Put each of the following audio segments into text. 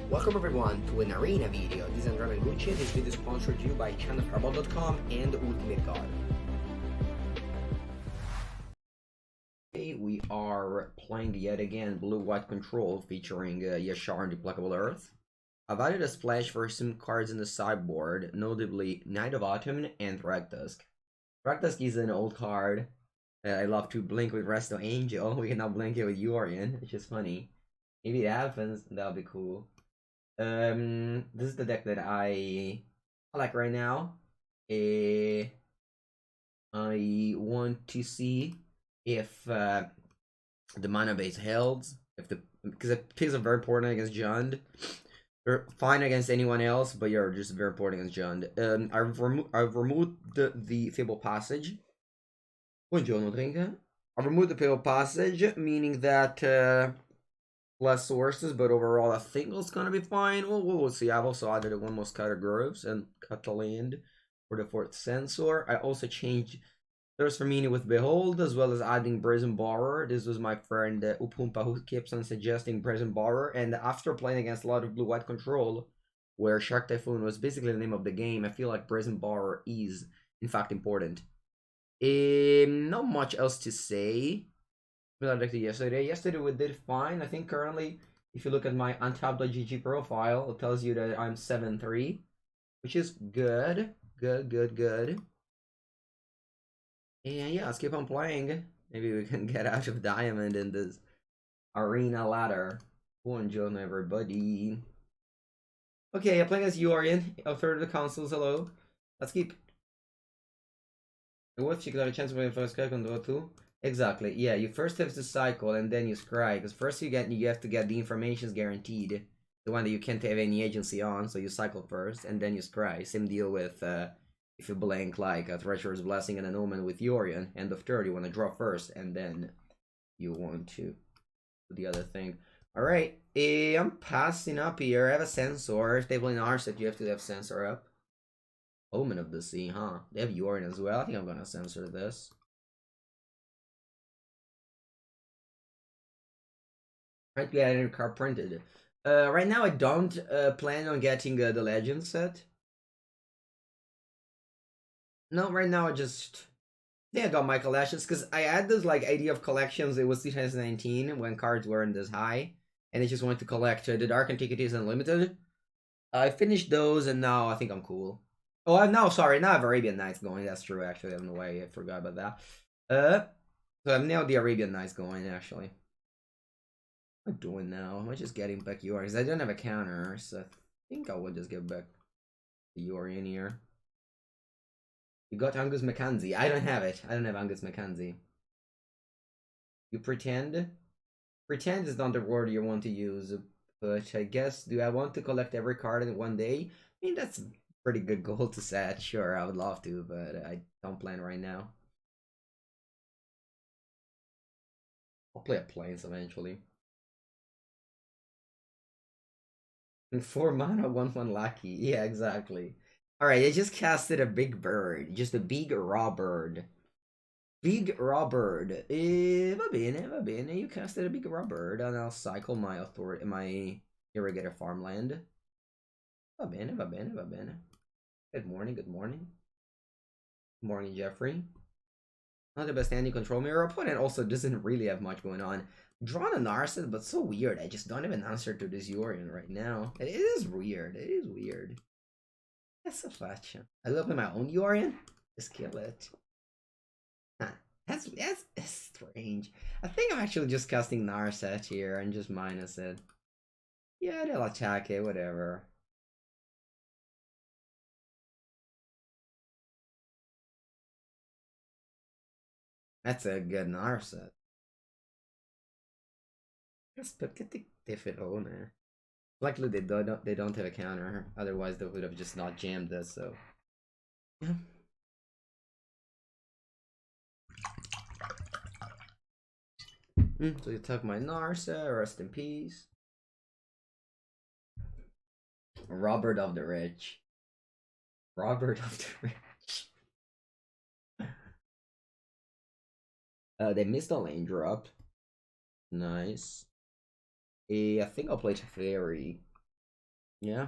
Welcome everyone to an arena video. This is Andrea Mengucci. This video is sponsored to you by channelfireball.com and Ultimate God. Today we are playing yet again Blue-White Control featuring Yashar and Implacable Earth. I've added a splash for some cards in the sideboard, notably Knight of Autumn and Thragtusk. Thragtusk is an old card. I love to blink with Resto Angel. We can now blink it with Yorion, which is funny. Maybe it happens, that'll be cool. This is the deck that I like right now. I want to see if the mana base held, because the picks are very important against Jund. You're fine against anyone else, but you're just very important against Jund. I've removed the Fable Passage. Buongiorno, Trinka. I've removed the Fable Passage, meaning that less sources, but overall I think it's gonna be fine. We'll see. I've also added one more Scatter Groves and cut the land for the 4th Sensor. I also changed Thirst for Meaning with Behold, as well as adding Brazen Borrower. This was my friend Upumpa who keeps on suggesting Brazen Borrower, and after playing against a lot of Blue-White Control, where Shark Typhoon was basically the name of the game, I feel like Brazen Borrower is in fact important. Not much else to say. Yesterday we did fine. I think currently, if you look at my untapped.gg profile, it tells you that I'm 7-3, which is good. Good. And yeah, let's keep on playing. Maybe we can get out of Diamond in this arena ladder. Buongiorno, everybody. Okay, I'm playing as Yorion. I'll throw the consoles. Hello. Let's keep. What you got a chance of winning first guy on the 2? Exactly. Yeah, you first have to cycle and then you scry. Because first you have to get the information's guaranteed, the one that you can't have any agency on. So you cycle first and then you scry. Same deal with if you blank like a Treacherous Blessing and an Omen with Yorion. End of turn, you want to draw first and then you want to do the other thing. All right, I'm passing up here. I have a Sensor. If they play an Arset, you have to have Sensor up. Omen of the Sea, huh? They have Yorion as well. I think I'm gonna censor this. Right, yeah, I card printed. Right now I don't plan on getting the Legend set. No, right now I think I got my collections because I had this like idea of collections. It was 2019 when cards weren't this high, and I just wanted to collect the Dark Antiquities Unlimited. I finished those, and now I think I'm cool. Oh, now I have Arabian Nights going. That's true, actually. I don't know why I forgot about that. So I've now the Arabian Nights going, actually. What am I doing now? Am I just getting back Yorion? Because I don't have a counter, so I think I will just get back the Yorion here. You got Angus McKenzie. I don't have it. I don't have Angus McKenzie. You pretend? Pretend is not the word you want to use, but I guess, do I want to collect every card in one day? I mean, that's a pretty good goal to set. Sure, I would love to, but I don't plan right now. I'll play a Plains eventually. And 4 mana, 1/1 lucky. Yeah, exactly. Alright, I just casted a big bird. Just a big raw bird. Big raw bird. Va bene. You casted a big raw bird, and I'll cycle my irrigator farmland. Va bene. Good morning. Good morning, Jeffrey. Not the best handing control mirror. Opponent also doesn't really have much going on. Drawn a Narset, but so weird. I just don't have an answer to this Yorion right now. It is weird. That's a fetch. I love my own Yorion. Just kill it. Huh. That's strange. I think I'm actually just casting Narset here and just minus it. Yeah, they'll attack it, whatever. That's a good Narset. Pathetic difficult. Likely they don't have a counter. Otherwise they would have just not jammed this. So yeah. So you took my Narsa. Rest in peace. Robert of the Rich. They missed a lane drop. Nice. I think I'll play Teferi. Yeah.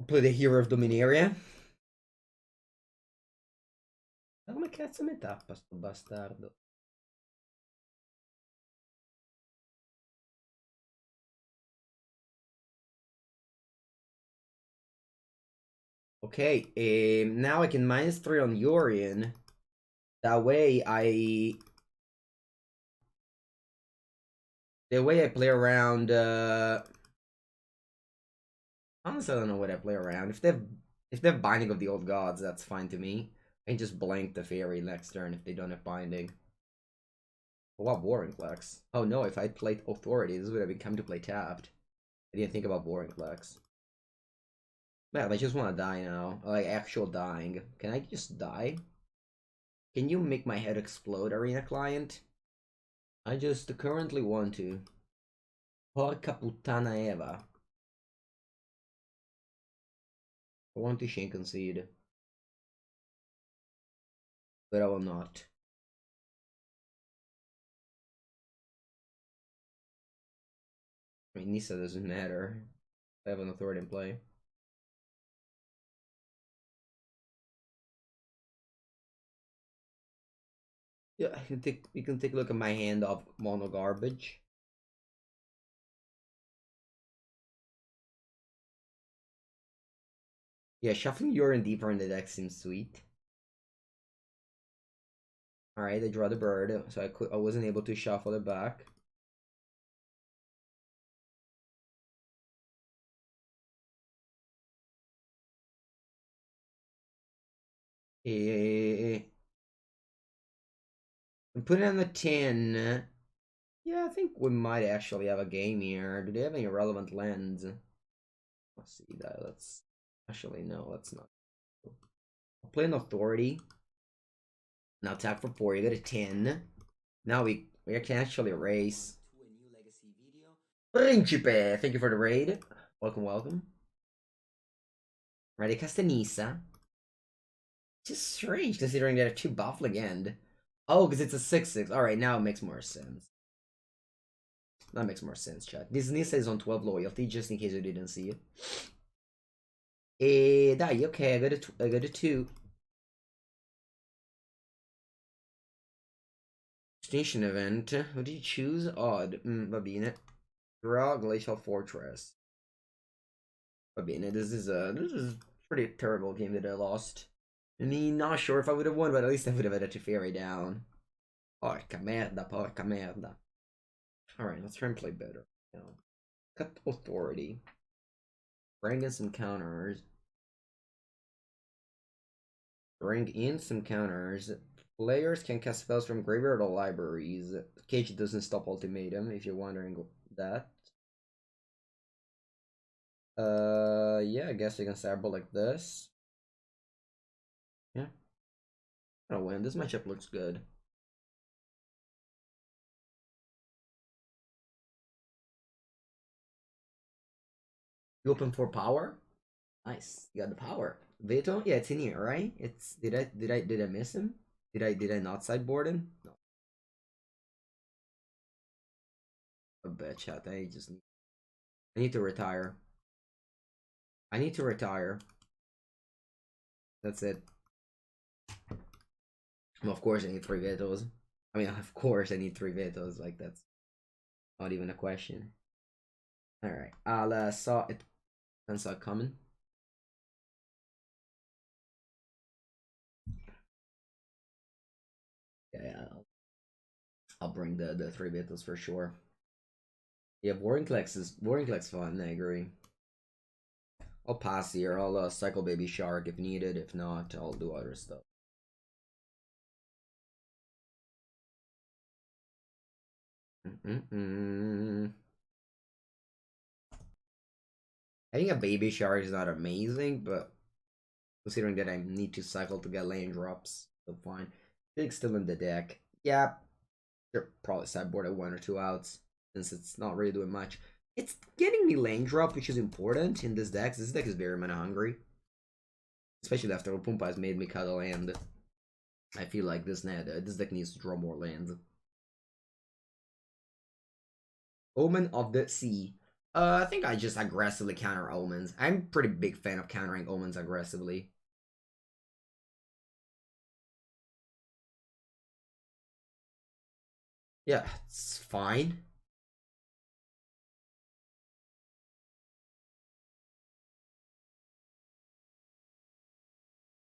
Play the hero of Dominaria. Ma come cazzo mi tappa sto bastardo? Okay, now I can -3 on Yorian. That way I play around honestly I don't know what I play around. If they have binding of the old gods, that's fine to me. I can just blank the fairy next turn if they don't have binding. What Warring Flex? Oh no, if I played Authority, this would have been come to play tapped. I didn't think about Warring Flex. Man, I just want to die now. Like actual dying. Can I just die? Can you make my head explode, Arena Client? I just currently want to. Porca puttana Eva. I want to Shin concede. But I will not. I mean, Nisa doesn't matter. I have an authority in play. Yeah, you can take a look at my hand of mono garbage. Yeah, shuffling urine deeper in the deck seems sweet. Alright, I draw the bird, so I wasn't able to shuffle it back. I'm putting on the 10. Yeah, I think we might actually have a game here. Do they have any relevant lands? Let's see that. Let's actually no, let's not. I'll play an authority. Now attack for 4. You get a 10. Now we can actually race. Principe, thank you for the raid. Welcome, welcome. Ready, Castanisa. Just strange considering they're 2 buff legend. Oh, because it's a 6/6. Alright, now it makes more sense. That makes more sense, chat. This Nisa is on 12 loyalty, just in case you didn't see it. Dai, ok, I got a 2. Station event. What did you choose? Odd. Va bene. Draw Glacial Fortress. Va bene. This is pretty terrible game that I lost. I mean, not sure if I would have won, but at least I would have had a fairy down. Porca merda, porca merda. Alright, let's try and play better. Cut authority. Bring in some counters. Bring in some counters. Players can cast spells from graveyard or libraries. Cage doesn't stop ultimatum, if you're wondering that. Yeah, I guess you can cyber like this. Yeah. I don't win. This matchup looks good. You open for power? Nice. You got the power. Veto? Yeah, it's in here, right? It's did I miss him? Did I not sideboard him? No. A bet chat. I need to retire. I need to retire. That's it. Well, of course I need 3 vetoes. I mean, of course I need 3 vetoes. Like that's not even a question. All right. I'll saw it and saw it coming. Yeah, I'll bring the 3 vetoes for sure. Yeah, Warring fun. I agree. I'll pass here. I'll cycle Baby Shark if needed. If not, I'll do other stuff. I think a Baby Shark is not amazing, but considering that I need to cycle to get lane drops, so fine. Big's still in the deck. Yeah, they're probably sideboard at 1 or 2 outs since it's not really doing much. It's getting me lane drop, which is important in this deck. This deck is very mana hungry, especially after Opumpa has made me cut a land. I feel like this deck needs to draw more lands. Omen of the Sea. I think I just aggressively counter omens. I'm a pretty big fan of countering omens aggressively. Yeah, it's fine.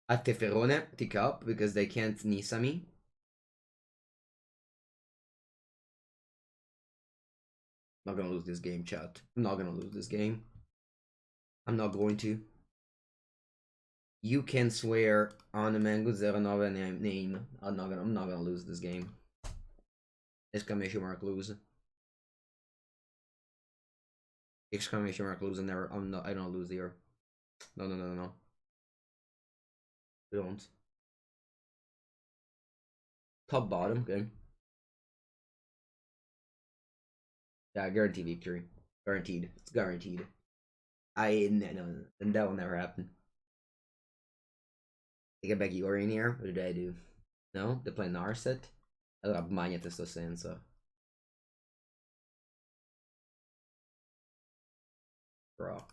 A Teferone tick up because they can't Nisa me. I'm not gonna lose this game, chat. I'm not gonna lose this game. I'm not going to. You can swear on the Mango Zeranova name. I'm not gonna lose this game. Exclamation mark lose. Exclamation mark lose and never I don't lose here. No. I don't. Top bottom, good. Yeah, guaranteed victory. Guaranteed. It's guaranteed. No, that will never happen. They get back Yori in here. What did I do? No? They play Narset? Allora Magna questo senso. Bro.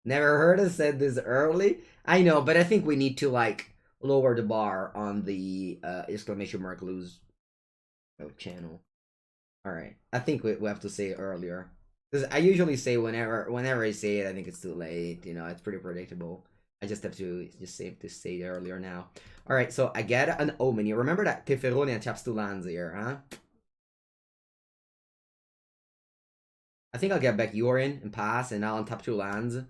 Never heard us said this early. I know, but I think we need to like lower the bar on the exclamation mark lose channel. Alright. I think we have to say it earlier. Because I usually say whenever I say it, I think it's too late. You know, it's pretty predictable. I just have to say it earlier now. Alright, so I get an omen. You remember that Teferone taps 2 lands here, huh? I think I'll get back Yorin and pass, and I'll untap 2 lands. My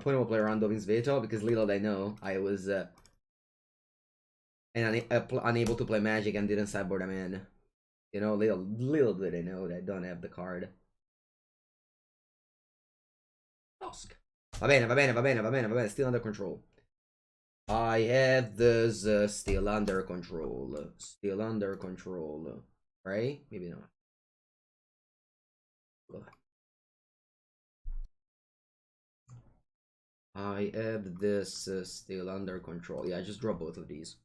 opponent will play around Dovin's Veto, because little they know, I was unable to play Magic and didn't sideboard them in. You know, little did they know that I don't have the card. Dusk. Va bene, still under control. I have this still under control. Still under control. Right? Maybe not. I have this still under control. Yeah, I just draw both of these.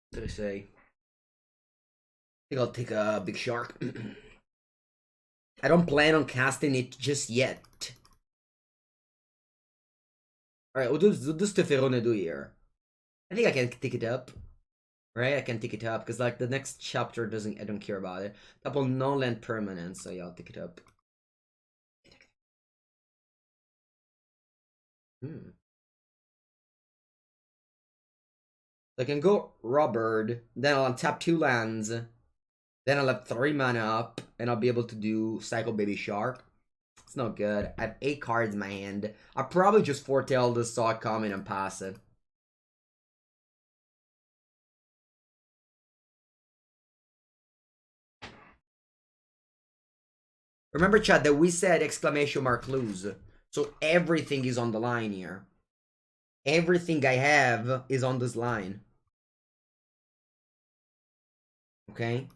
What did I say? I think I'll take a big shark. I don't plan on casting it just yet. Alright, what does Teferone do here? I think I can tick it up. Right? I can tick it up, because like the next chapter I don't care about it. Couple no-land permanents, so yeah, I'll tick it up. I can go Robert, then I'll untap 2 lands, then I'll have 3 mana up, and I'll be able to do Cycle Baby Shark. It's not good. I have 8 cards in my hand. I'll probably just foretell this saw coming and pass it. Remember, chat, that we said exclamation mark lose. So everything is on the line here. Everything I have is on this line. Okay?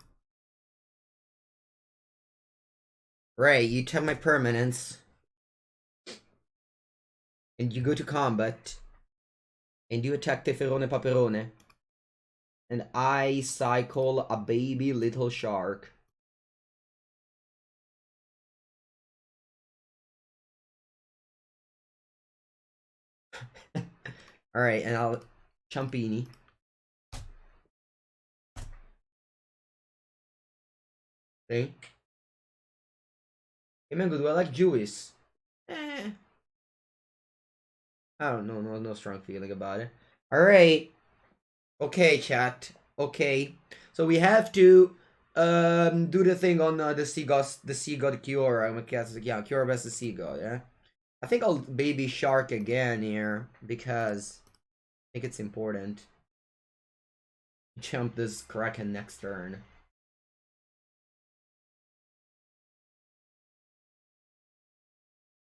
Right, you tap my permanence. And you go to combat. And you attack Teferone Paperone. And I cycle a baby little shark. Alright, and I'll Champini. Okay. Hey Mango, do I like Jewish? I don't know, no strong feeling about it. Alright. Okay, chat. Okay. So we have to do the thing on the sea god cure. I'm gonna yeah, cure best the sea god, yeah. I think I'll baby shark again here because I think it's important. Jump this Kraken next turn.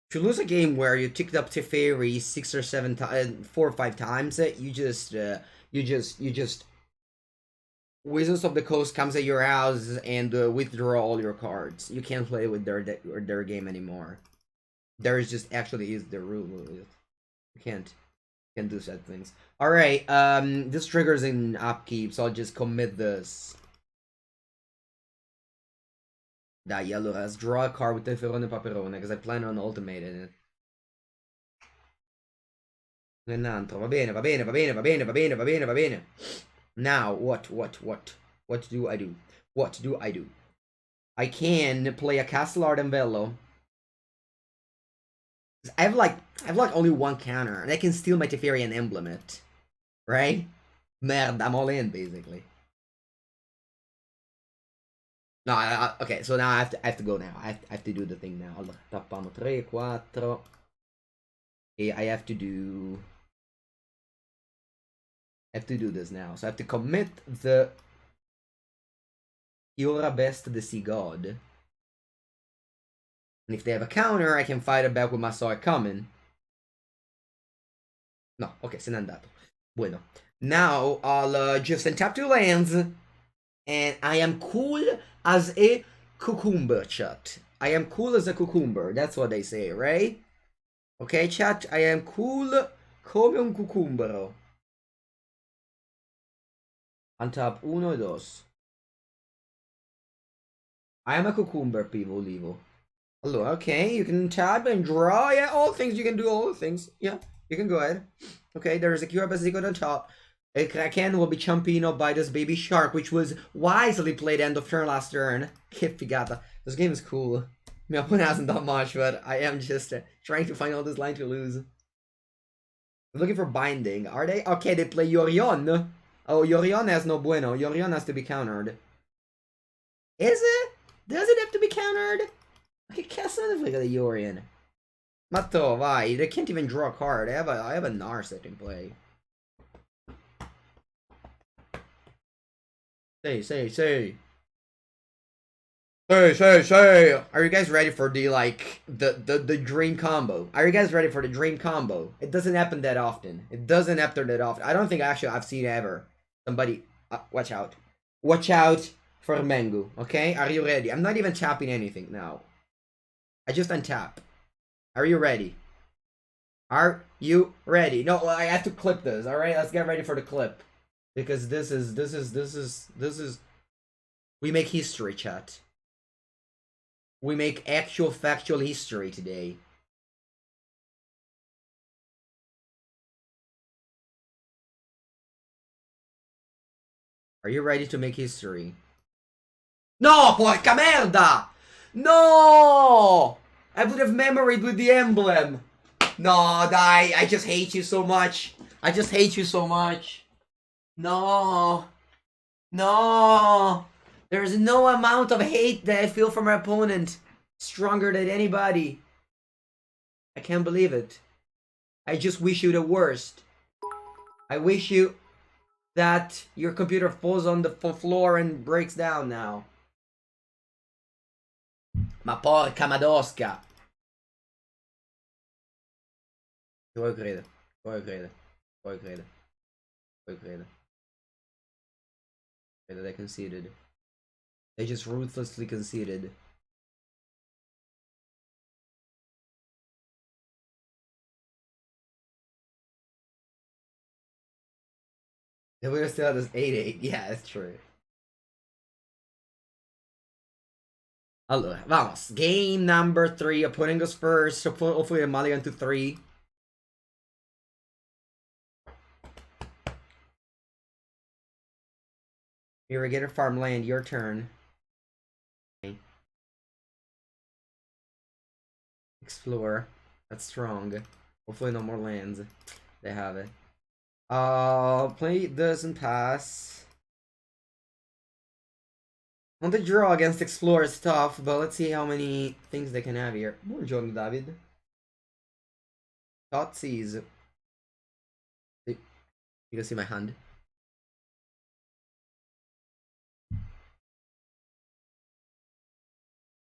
If you lose a game where you ticked up Teferi 6 or 7 times, 4 or 5 times, you just Wizards of the Coast comes at your house and withdraw all your cards. You can't play with their game anymore. There is just actually is the rule. You can't do such things. All right. This triggers in upkeep, so I'll just commit this. Dai, allora, let's draw a card with Teferone Paperone, because I plan on ultimating it. Un altro, va bene, va bene, va bene, va bene, va bene, va bene, va bene. Now, what do I do? What do I do? I can play a Castle Ardenvello. I have like only one counter, and I can steal my Teferian Emblem it. Right? Merde, I'm all in, basically. No, okay, so now I have to go now. I have to do the thing now. Allora, tappiamo 3, 4. E I have to do this now. So I have to commit the Iora Best the Sea God. And if they have a counter, I can fight it back with my sword coming. No, ok, se n'è andato. Bueno. Now I'll just untap 2 lands. And I am cool as a cucumber, chat. I am cool as a cucumber. That's what they say, right? Okay, chat, I am cool come un cucumbero. Untap 1 e 2. I am a cucumber, people, Livo. Hello, okay, you can tab and draw. Yeah, all things, you can do all the things. Yeah, you can go ahead. Okay, there is a Cure Basico on top. A Kraken will be Champino by this baby shark, which was wisely played end of turn last turn. Que figata. This game is cool. My opponent hasn't done much, but I am just trying to find all this line to lose. I'm looking for binding. Are they? Okay, they play Yorion. Oh, Yorion has no bueno. Yorion has to be countered. Is it? Does it have to be countered? Che cazzo ne frega di Yorion? Matto, vai. They can't even draw a card. I have a Narset in play. Say. Say. Are you guys ready for the the dream combo? Are you guys ready for the dream combo? It doesn't happen that often. It doesn't happen that often. I don't think actually I've seen ever somebody. Watch out! Watch out for Mengu. Okay, are you ready? I'm not even tapping anything now. I just untap. Are you ready? Are you ready? No, I have to clip this. All right, let's get ready for the clip because this is. We make history, chat. We make actual factual history today. Are you ready to make history? No, porca merda! No! I would have memoried with the emblem. No, dai, I just hate you so much. I just hate you so much. No. No. There's no amount of hate that I feel for my opponent stronger than anybody. I can't believe it. I just wish you the worst. I wish you that your computer falls on the floor and breaks down now. Ma porca madosca. Ci voglio credere. Voglio credere. Voglio credere. Voglio credere. They conceded. They just ruthlessly conceded. They would have still had this 8-8. Yeah, that's true. Allora, vamos. Game number 3. Opponent goes first. Hopefully the mulligan to 3. Irrigator farmland, your turn. Explore. That's strong. Hopefully no more lands. They have it. Play this and pass. On the draw against Explore is tough, but let's see how many things they can have here. Buongiorno, David. Thoughtseize. You can see my hand.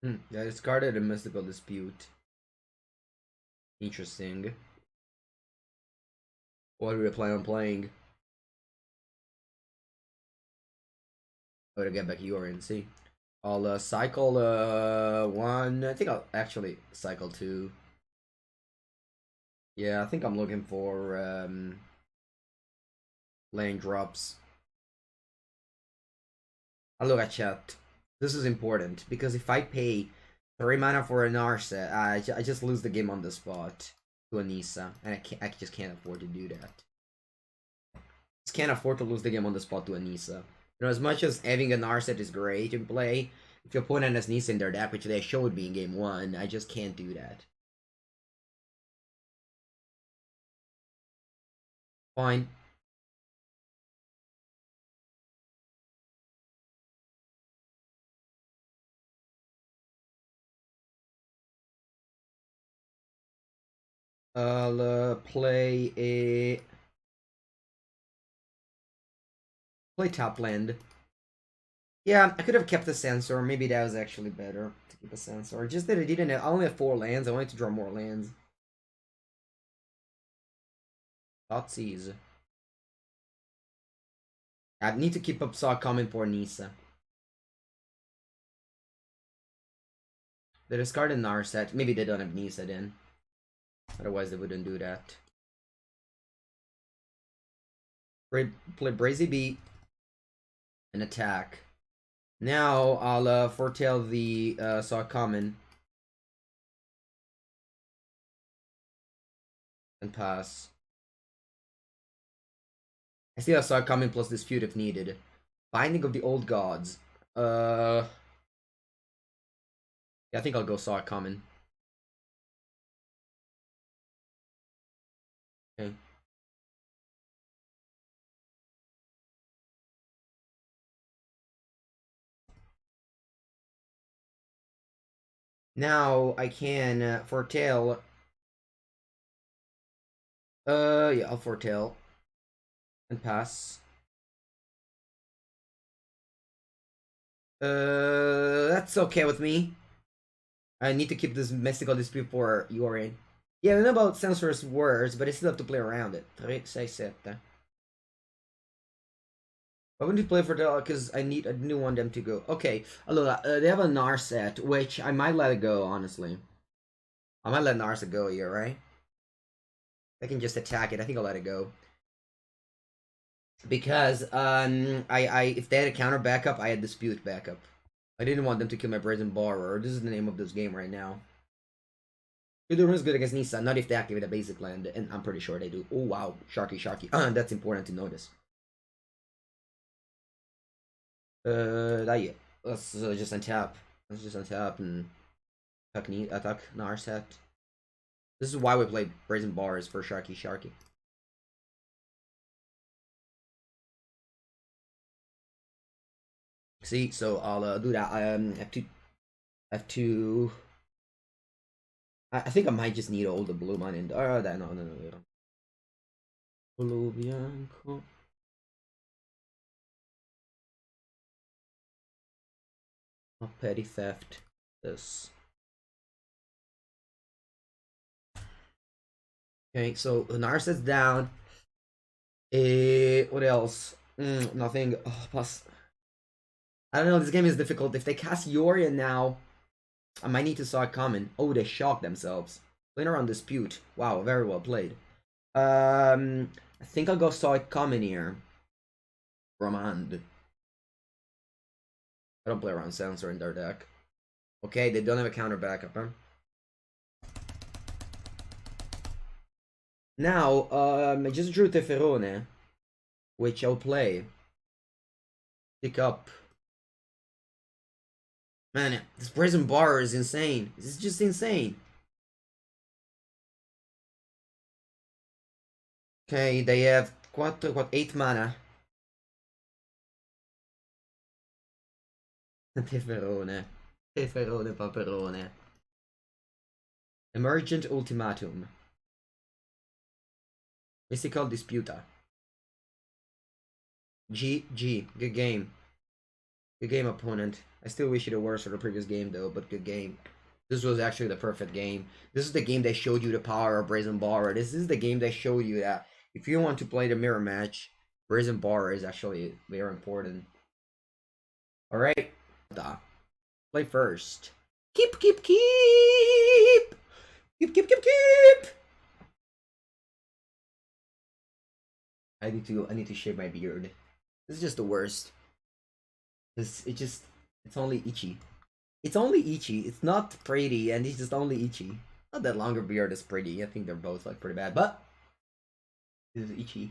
I discarded a Mystical Dispute. Interesting. What do we plan on playing? I'm gonna get back Yori and see. I'll cycle one. I think I'll actually cycle two. Yeah, I think I'm looking for lane drops. I look at chat. This is important because if I pay 3 mana for an Arset, I just lose the game on the spot to Anissa, and I just can't afford to do that. Just can't afford to lose the game on the spot to Anissa. You know, as much as having an Arset is great in play, if your opponent has Nissa in their deck, which they showed me in game 1, I just can't do that. Fine. I'll play top land. Yeah, I could have kept the sensor. Maybe that was actually better to keep a sensor. Just that I didn't have, I only have 4 lands. I wanted to draw more lands. Thoughtseize. I need to keep up Saw coming for Nissa. They discarded Narset. Maybe they don't have Nissa then. Otherwise they wouldn't do that. Play Brazy Beat and attack. Now I'll foretell the Saw Common. And pass. I still have Saw Common plus Dispute if needed. Binding of the Old Gods. Yeah, I think I'll go Saw Common. Okay. Now I can foretell. Yeah, I'll foretell and pass. That's okay with me. I need to keep this mystical dispute for Yorin. Yeah, I know about Censor's words, but I still have to play around it. 3, 6, 7. I want to play for the because I didn't want them to go. Okay, look, they have a Narset, which I might let it go. Honestly, I might let Narset go here, right? I can just attack it. I think I'll let it go because I if they had a counter backup, I had dispute backup. I didn't want them to kill my Brazen Borrower. This is the name of this game right now. The run is good against Nissa, not if they activate a basic land, and I'm pretty sure they do. Oh wow, Sharky Sharky. That's important to notice. Yeah. Let's just untap. Let's just untap and attack Narset. This is why we play Brazen Bars for Sharky Sharky. See, so I'll do that. I have to. I think I might just need all the blue money. And that no. Blue Bianco. Oh, petty theft. This. Okay, so Narset's down. What else? Nothing. Oh, plus. I don't know, this game is difficult. If they cast Yorion now, I might need to saw it coming. Oh, they shocked themselves. Playing around Dispute. Wow, very well played. I think I'll go saw it coming here. From hand. I don't play around Sensor in their deck. Okay, they don't have a counter backup, huh? Now, I just drew Teferone, which I'll play. Pick up. Man, this Brazen Bar is insane. This is just insane. Okay, they have what 8 mana. Teferone. Teferone Paperone. Emergent Ultimatum. Mystical Disputa. GG. Good game. Good game, opponent. I still wish you the worst for the previous game, though, but good game. This was actually the perfect game. This is the game that showed you the power of Brazen Borrower. This is the game that showed you that if you want to play the mirror match, Brazen Borrower is actually very important. Alright. Play first. Keep. Keep. I need to shave my beard. This is just the worst. It's only itchy. It's only itchy. It's not pretty, and it's just only itchy. Not that longer beard is pretty. I think they're both like pretty bad, but this is itchy.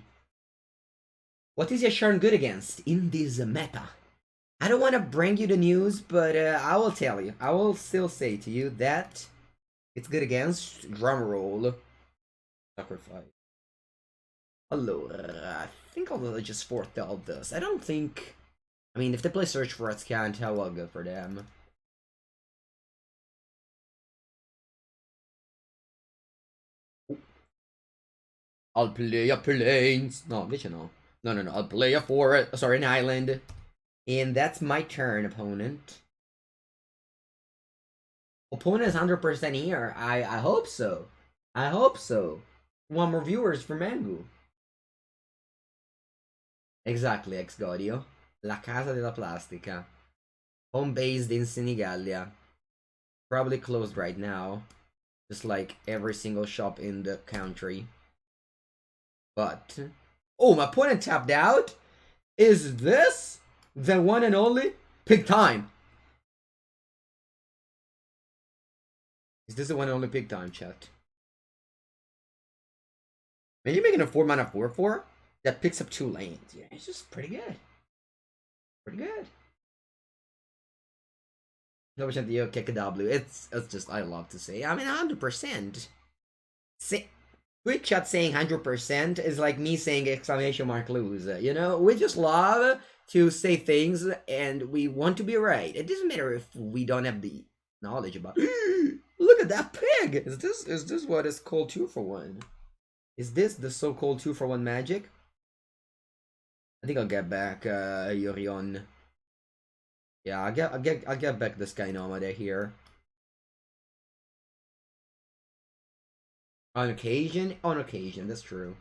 What is Yasharn good against in this meta? I don't want to bring you the news, but I will tell you. I will still say to you that it's good against drumroll. Sacrifice. Allora, I think I'll just foretell this. I don't think. I mean, if they play Search for a Scan, how well good for them. I'll play a plains. No, invece no. No. I'll play a forest. Sorry, an island. And that's my turn, opponent. Opponent is 100% here. I hope so. I hope so. Want more viewers for Mengu. Exactly, ex Godio. La Casa della Plastica. Home based in Senigallia. Probably closed right now. Just like every single shop in the country. But... oh, my opponent tapped out? Is this the one and only Pig Time? Is this the one and only Pig Time, chat? Man, you're making a 4-mana 4/4 that picks up 2 lanes. Yeah, it's just pretty good. Pretty good. No percent the KKW. It's just I love to say. I mean 100%. Twitch chat saying 100% is like me saying exclamation mark lose. You know, we just love to say things and we want to be right. It doesn't matter if we don't have the knowledge about. Look at that pig! Is this what is called 2-for-1? Is this the so-called 2-for-1 magic? I think I'll get back Yorion. Yeah, I'll get back this guy Nomade here. On occasion, that's true.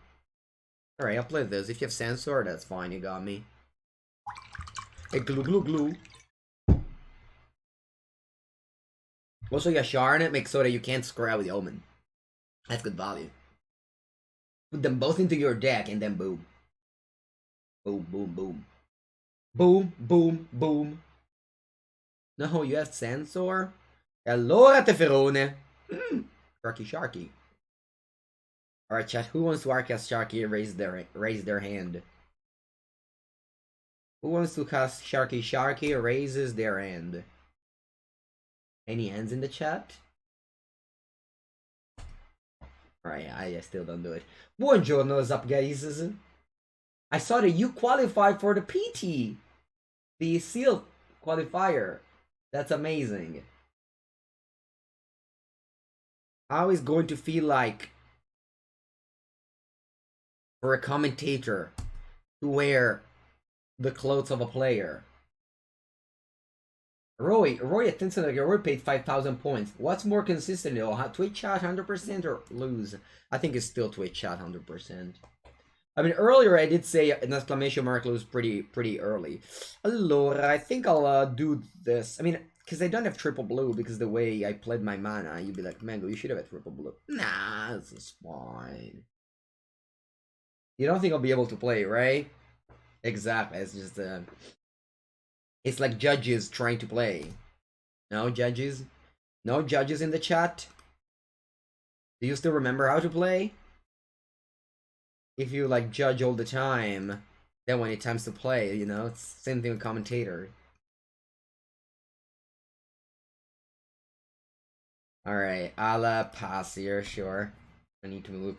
Alright, I'll play this. If you have Sensor, that's fine, you got me. Hey, glue. Also, Yasharn makes so that you can't scry with the Omen. That's good value. Put them both into your deck and then boom. Boom. Boom. No, you have Sensor? Allora Teferone. Sharky. Alright, chat, who wants to Arcast Sharky and raise their hand? Who wants to cast Sharky raises their hand? Any hands in the chat? Alright, I still don't do it. Buongiorno, what's up, guys? I saw that you qualified for the PT. The seal qualifier. That's amazing. How is going to feel like for a commentator to wear the clothes of a player? Roy at Tencent, Roy paid 5,000 points. What's more consistent though? Twitch chat 100% or lose? I think it's still Twitch chat 100%. I mean, earlier I did say an exclamation mark lose pretty early. Allora, I think I'll do this. I mean, because I don't have triple blue because the way I played my mana, you'd be like, Mango, you should have a triple blue. Nah, this is fine. You don't think I'll be able to play, right? Exactly. It's just it's like judges trying to play. No judges? No judges in the chat? Do you still remember how to play? If you like judge all the time, then when it's time to play, you know, it's same thing with commentator. Alright, I'll pass here, sure. I need to move.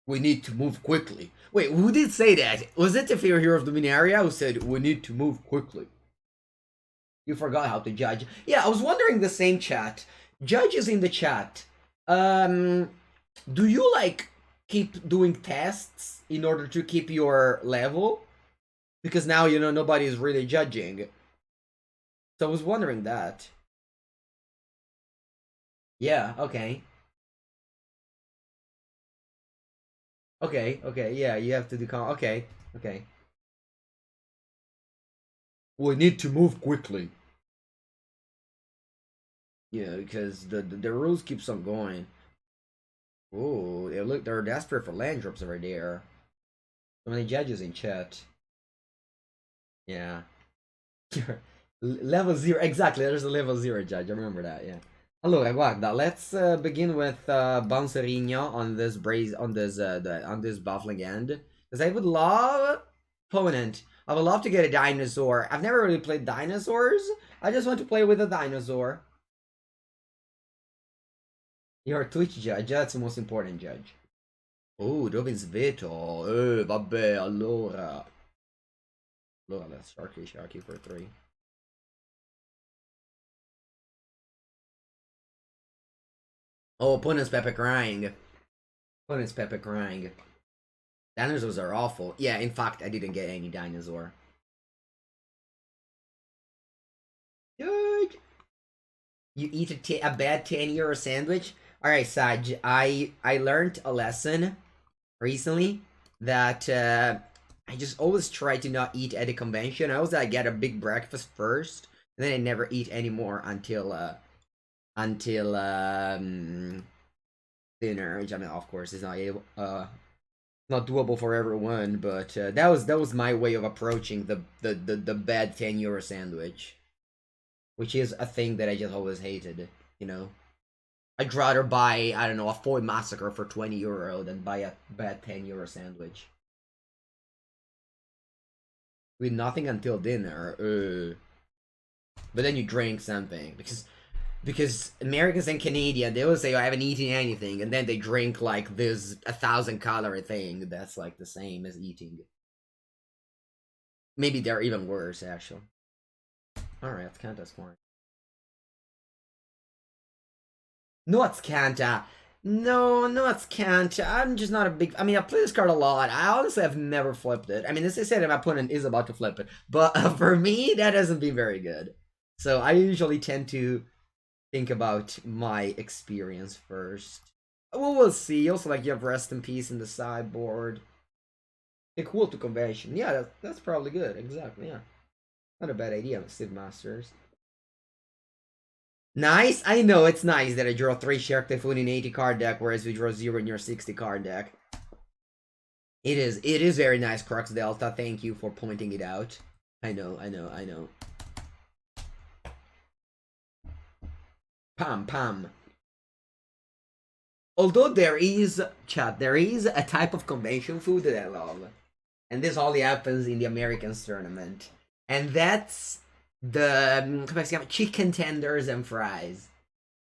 We need to move quickly. Wait, who did say that? Was it the favorite hero of the Minaria who said, we need to move quickly? You forgot how to judge. Yeah, I was wondering the same, chat. Judges in the chat. Do you, like, keep doing tests in order to keep your level? Because now, you know, nobody is really judging. So I was wondering that. Yeah, okay. Okay, yeah, you have to do okay. We need to move quickly. Yeah, because the rules keeps on going. Oh, they look, they're desperate for land drops over there. So many judges in chat. Yeah. Level 0, exactly, there's a level 0 judge, I remember that, yeah. Allora, guarda, let's begin with Banserigno on this on this baffling end. Because I would love opponent. I would love to get a dinosaur. I've never really played dinosaurs. I just want to play with a dinosaur. You're a Twitch judge, that's the most important judge. Oh, dove sveto? Vabbè, allora. Allora, let's Sharky for 3. Oh, opponent's Pepe crying. Opponent's Pepe crying. Dinosaurs are awful. Yeah, in fact, I didn't get any dinosaur. Good. You eat a bad 10-euro sandwich? Alright, Saj, I learned a lesson recently that I just always try to not eat at a convention. I always get a big breakfast first, and then I never eat anymore until dinner. Which I mean, of course, it's not doable for everyone, but that was my way of approaching the bad 10-euro sandwich, which is a thing that I just always hated. You know, I'd rather buy, I don't know, a Foy Massacre for 20 € than buy a bad 10-euro sandwich with nothing until dinner. But then you drink something because Americans and Canadians, they will say, oh, I haven't eaten anything, and then they drink like this 1,000-calorie thing that's like the same as eating. Maybe they're even worse, actually. Alright, let's count as fine. No, it's Kanta. No, it's Kanta. I'm just not a big. I mean, I play this card a lot. I honestly have never flipped it. I mean, as I said, my opponent is about to flip it, but for me, that hasn't been very good. So I usually tend to think about my experience first. Well, we'll see. Also, like, you have Rest in Peace in the sideboard. Equal to convention. Yeah, that's probably good. Exactly, yeah. Not a bad idea, Civ Masters. Nice? I know it's nice that I draw 3 Shark Typhoon in 80 card deck, whereas we draw 0 in your 60 card deck. It is very nice, Crux Delta. Thank you for pointing it out. I know. Pam. Although there is a type of convention food that I love. And this only happens in the Americans tournament. And that's the chicken tenders and fries.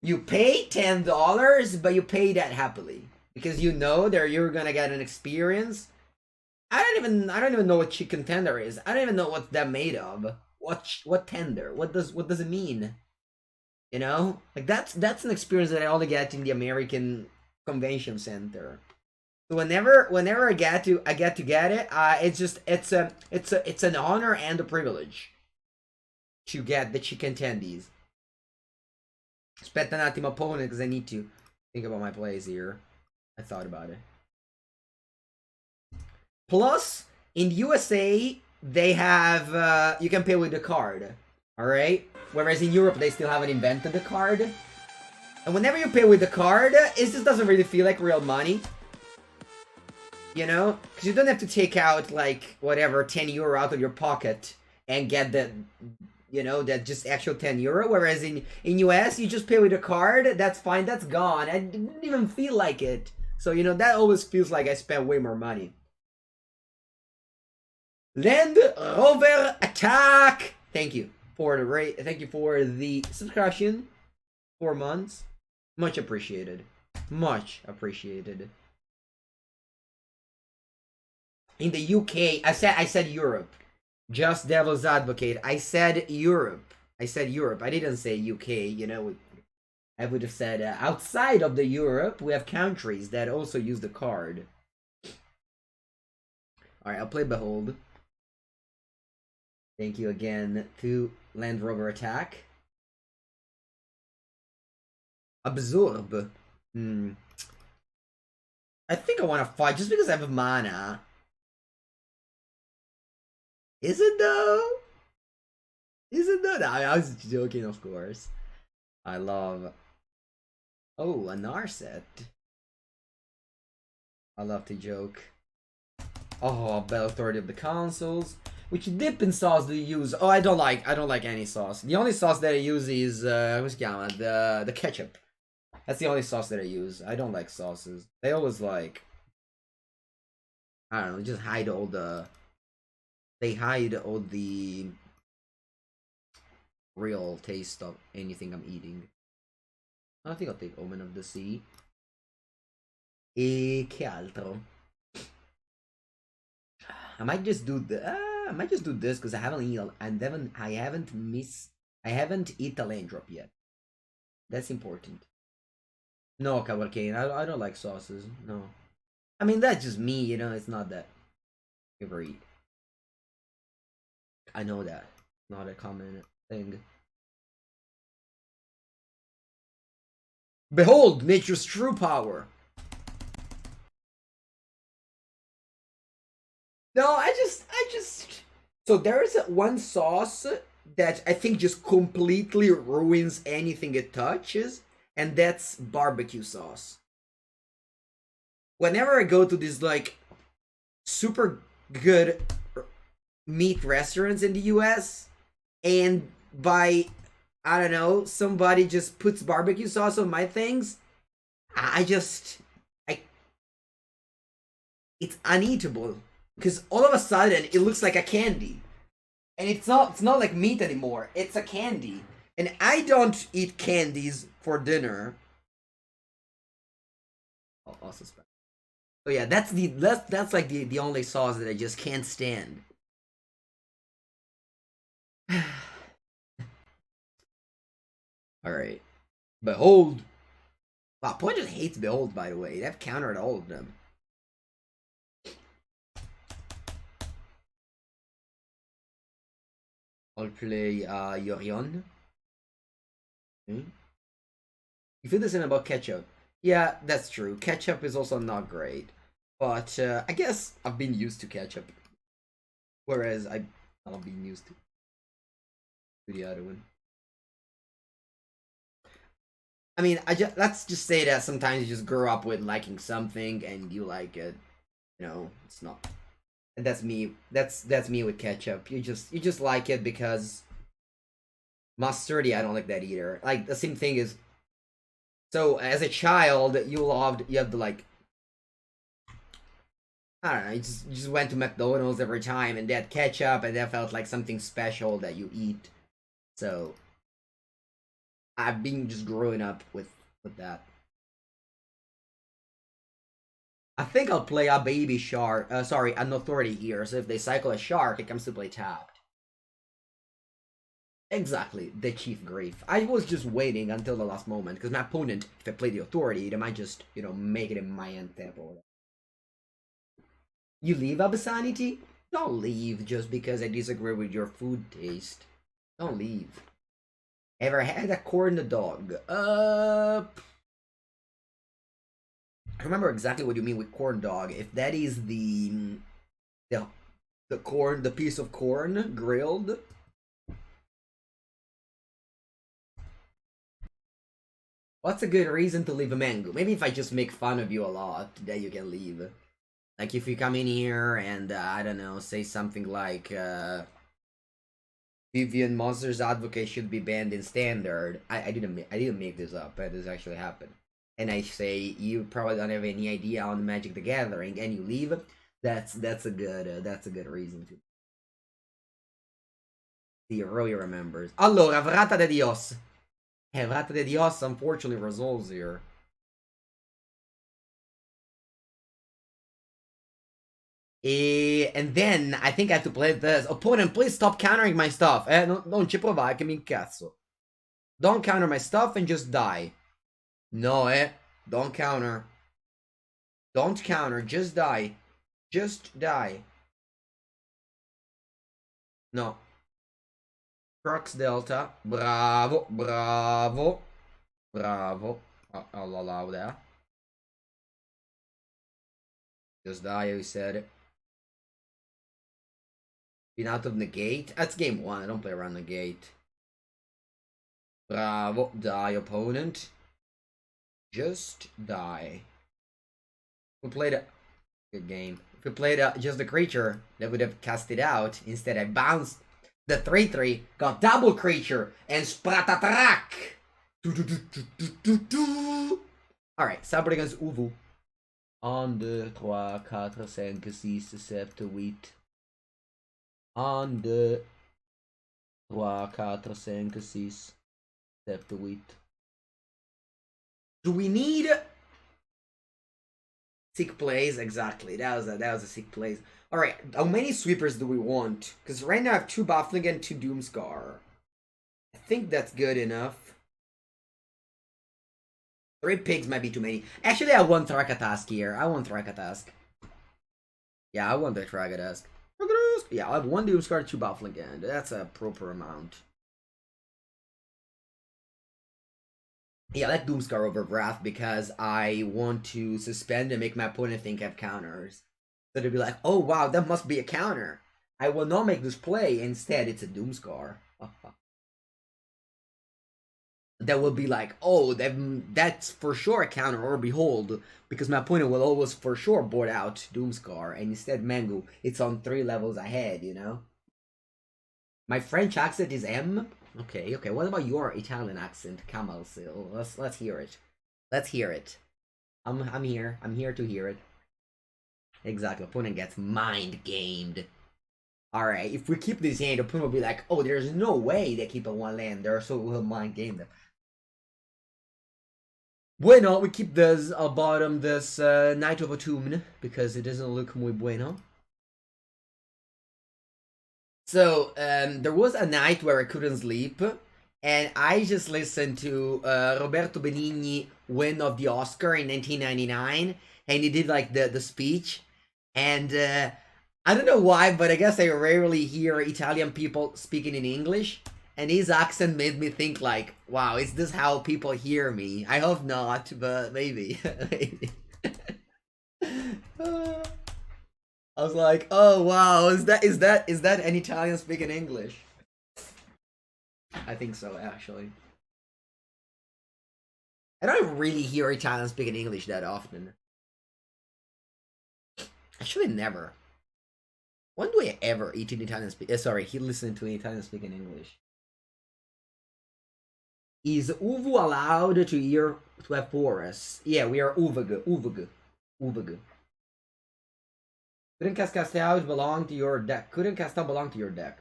You pay $10, but you pay that happily. Because you know that you're gonna get an experience. I don't even know what chicken tender is. I don't even know what that made of. What tender? What does it mean? You know? Like that's an experience that I only get in the American convention center. So whenever I get to get it, it's an honor and a privilege to get the chicken tendies. Aspetta un attimo opponent because I need to think about my plays here. I thought about it. Plus, in the USA, they have you can pay with the card. Alright? Whereas in Europe they still haven't invented the card. And whenever you pay with the card, it just doesn't really feel like real money. You know? Because you don't have to take out, like, whatever, €10 out of your pocket and get the, you know, that just actual €10. Whereas in US, you just pay with a card, that's fine, that's gone. I didn't even feel like it. So, you know, that always feels like I spent way more money. Land Rover Attack! Thank you for the subscription. 4 months. Much appreciated. Much appreciated. In the UK, I said Europe. Just devil's advocate. I said Europe. I didn't say UK, you know. I would have said outside of the Europe, we have countries that also use the card. Alright, I'll play Behold. Thank you again to Land Rover Attack. Absorb. I think I want to fight just because I have mana. Is it though? Isn't that? I was joking, of course. I love. Oh, a Narset. I love to joke. Oh, Battle Authority of the Consoles. Which dipping sauce do you use? Oh, I don't like any sauce. The only sauce that I use is what's the ketchup. That's the only sauce that I use. I don't like sauces. They always like, I don't know, just hide all the, they hide all the real taste of anything I'm eating. I think I'll take Omen of the Sea. E che altro? I might just do the. I might just do this because I haven't eaten. And I haven't eaten land drop yet. That's important. No, cavalcade. I don't like sauces. No. I mean that's just me. You know, it's not that favorite. I know that. Not a common thing. Behold nature's true power. No, I just. So there is one sauce that I think just completely ruins anything it touches, and that's barbecue sauce. Whenever I go to these like super good meat restaurants in the US, and by I don't know, somebody just puts barbecue sauce on my things, I just I it's uneatable because all of a sudden it looks like a candy. And it's not like meat anymore. It's a candy. And I don't eat candies for dinner. Also spell. So yeah, that's like the only sauce that I just can't stand. Alright. Behold. Wow, Point just hates Behold, by the way. They've countered all of them. I'll play Yorion. Hmm? You feel the same about ketchup. Yeah, that's true. Ketchup is also not great. But I guess I've been used to ketchup. Whereas I've not been used to the other one. I mean, let's just say that sometimes you just grow up with liking something and you like it. You know, it's not. And that's me. That's me with ketchup. You just like it because mustardy. I don't like that either. Like the same thing is. So as a child, you have the like. I don't know. You just went to McDonald's every time and they had ketchup and that felt like something special that you eat. So I've been just growing up with that. I think I'll play a baby shark. Sorry, an authority here. So if they cycle a shark, it comes to play tapped. Exactly, the chief grief. I was just waiting until the last moment because my opponent, if I play the authority, they might just make it in my end tempo. You leave Abyssanity? Don't leave just because I disagree with your food taste. Don't leave. Ever had a corn dog? I remember exactly what you mean with corn dog. If that is the the corn, the piece of corn grilled. What's a good reason to leave a mango? Maybe if I just make fun of you a lot, then you can leave. Like if you come in here and I don't know, say something like Vivian Monsters Advocate should be banned in standard. I didn't make this up. This actually happened. And I say you probably don't have any idea on Magic the Gathering, and you leave. That's a good reason to. He really remembers. Allora, Vrata de Dios. Vrata de Dios unfortunately resolves here. And then I think I have to play this. Opponent, please stop countering my stuff. Non ci provare che mi incazzo. Don't counter my stuff and just die. No, Don't counter. Don't counter. Just die. Just die. No. Crux Delta. Bravo. Bravo. Bravo. I'll allow that. Just die, you said it. Been out of negate. That's game 1. I don't play around negate. Bravo. Die, opponent. Just die. We played a good game. If we played just the creature, that would have cast it out. Instead, I bounced the 3/3, got double creature, and spratatrack. Alright, sabre against Uvu. 1, 2, 3, 4, 5, 6, 7, 8. 1, 2, 3, 4, 5, 6, 7, 8. Do we need sick plays? Exactly. That was a sick plays. All right. How many sweepers do we want? Because right now I have 2 Baffling and 2 Doomscar. I think that's good enough. 3 pigs might be too many. Actually, I want Thragatask here. I want Thragatask. Yeah, I want the Thragatask. Yeah, I have 1 Doomscar, 2 Baffling and that's a proper amount. Yeah, I like Doomscar over Wrath because I want to suspend and make my opponent think I have counters. So they'll be like, oh wow, that must be a counter. I will not make this play. Instead, it's a Doomscar. That will be like, oh, that's for sure a counter or behold, because my opponent will always for sure board out Doomscar, and instead Mengu, it's on 3 levels ahead, you know? My French accent is M? Okay, okay. What about your Italian accent, Kamalsil? Let's hear it. Let's hear it. I'm here. I'm here to hear it. Exactly. Opponent gets mind gamed. Alright, if we keep this hand, opponent will be like, oh, there's no way they keep a 1 land there, so we'll mind game them. Bueno, we keep this bottom, this Knight of Autumn, because it doesn't look muy bueno. So, there was a night where I couldn't sleep, and I just listened to Roberto Benigni win of the Oscar in 1999, and he did like the speech, and I don't know why, but I guess I rarely hear Italian people speaking in English, and his accent made me think like, wow, is this how people hear me? I hope not, but maybe. Maybe. I was like, oh wow, is that an Italian speaking English? I think so, actually. I don't really hear Italian speaking English that often. Actually, never. When do I ever eat an Italian speak? Sorry, he listened to an Italian speaking English. Is Uvu allowed to have forests? Yeah, we are Uvug. Couldn't cast out belong to your deck. Couldn't cast out belong to your deck.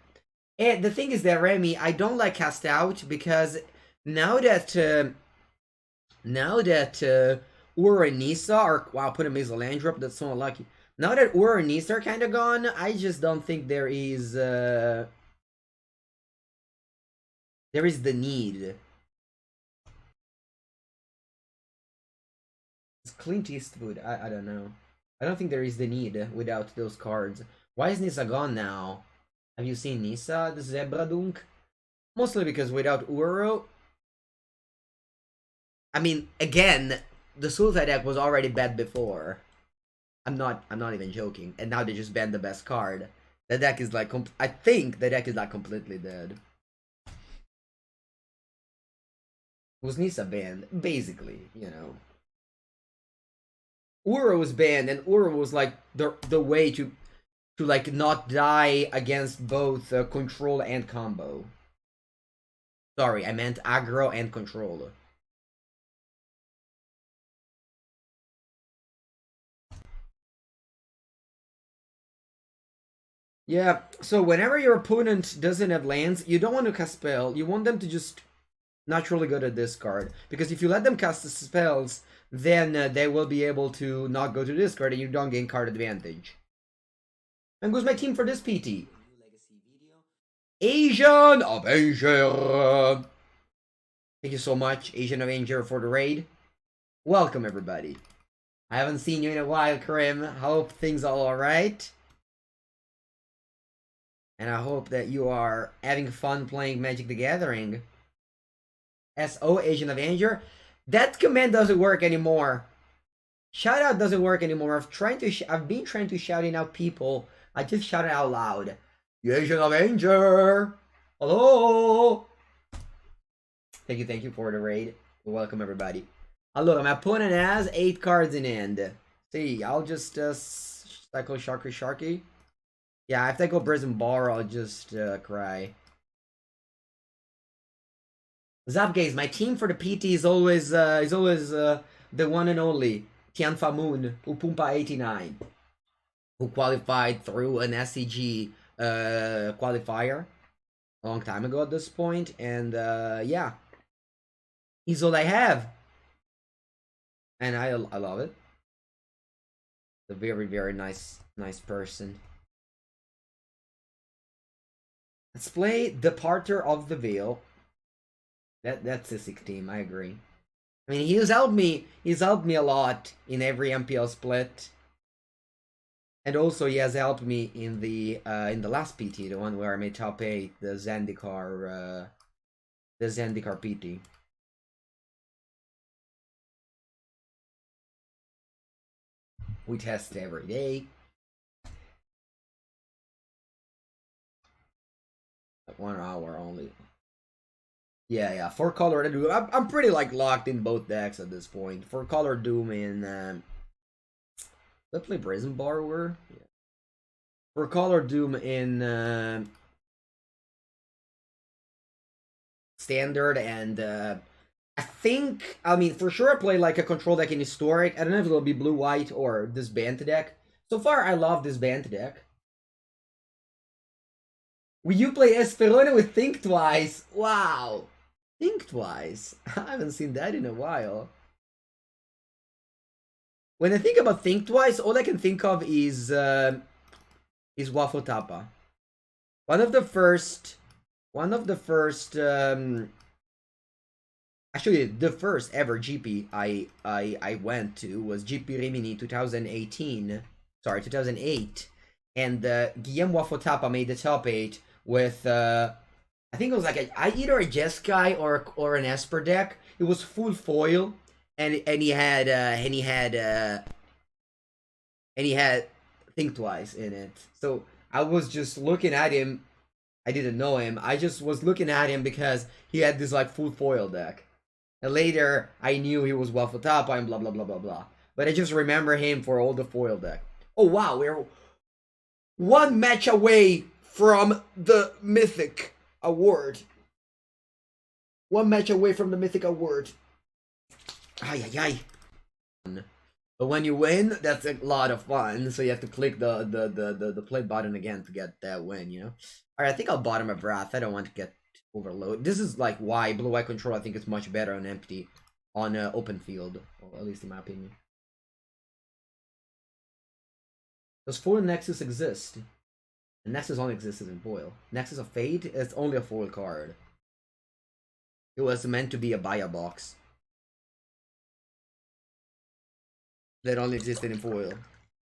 And the thing is that Remy, I don't like cast out because now that Ura and Nisa are, wow, put a Mazeland drop. That's so unlucky. Now that Ura and Nisa are kind of gone, I just don't think there is the need. It's Clint Eastwood. I don't know. I don't think there is the need without those cards. Why is Nisa gone now? Have you seen Nisa, the Zebra Dunk? Mostly because without Uro... I mean, again, the Sultai deck was already bad before. I'm not even joking. And now they just banned the best card. The deck is like... I think the deck is like completely dead. Was Nisa banned? Basically, you know. Uro was banned, and Uro was like the way to like not die against both control and combo. Sorry, I meant aggro and control. Yeah, so whenever your opponent doesn't have lands, you don't want to cast spell. You want them to just naturally go to discard. Because if you let them cast the spells, then they will be able to not go to discard and you don't gain card advantage. And goes my team for this PT. Asian Avenger! Thank you so much, Asian Avenger, for the raid. Welcome, everybody. I haven't seen you in a while, Krim. Hope things are alright. And I hope that you are having fun playing Magic the Gathering. SO, Asian Avenger. That command doesn't work anymore. Shout out doesn't work anymore. I've been trying to shout out people. I just shouted out loud. The Asian Avenger! Hello! Thank you for the raid. Welcome everybody. Allora, my opponent has 8 cards in hand. See, I'll just cycle Sharky. Yeah, if they go Prison Bar, I'll just cry. Zapgaze, my team for the PT is always the one and only Tianfa Moon Upumpa 89, who qualified through an SCG qualifier a long time ago at this point, and yeah, he's all I have, and I love it. A very nice person. Let's play Departure of the Veil. That's a sick team. I agree. I mean, he's helped me. He's helped me a lot in every MPL split, and also he has helped me in the last PT, the one where I made top 8, the Zendikar PT. We test every day. Like 1 hour only. Yeah. 4-color Doom. I'm pretty like locked in both decks at this point. 4-color Doom in. Let's play Brazen Borrower. Yeah. 4-color Doom in Standard, and I mean, for sure I play like a control deck in Historic. I don't know if it'll be blue-white or this Bant deck. So far, I love this Bant deck. Will you play Esperona with Think Twice? Wow. Think Twice. I haven't seen that in a while. When I think about Think Twice, all I can think of is Waffle Tapa. One of the first actually the first ever GP I went to was GP Rimini 2018. Sorry, 2008. And Guillaume Wafotapa made the top 8 with I think it was like either a Jeskai or an Esper deck. It was full foil, and he had Think Twice in it. So I was just looking at him. I didn't know him. I just was looking at him because he had this like full foil deck. And later I knew he was Wafotapa and blah blah blah blah blah. But I just remember him for all the foil deck. Oh wow, we're 1 match away from the Mythic Award. 1 match away from the Mythic Award. Ay. But when you win, that's a lot of fun. So you have to click the play button again to get that win, you know? Alright, I think I'll bottom a Wrath. I don't want to get overloaded. This is like why Blue-Eye Control I think is much better on empty, on open field. Or at least in my opinion. Does foil Nexus exist? The Nexus only exists in foil. Nexus of Fate is only a foil card. It was meant to be a buy-a box. That only existed in foil.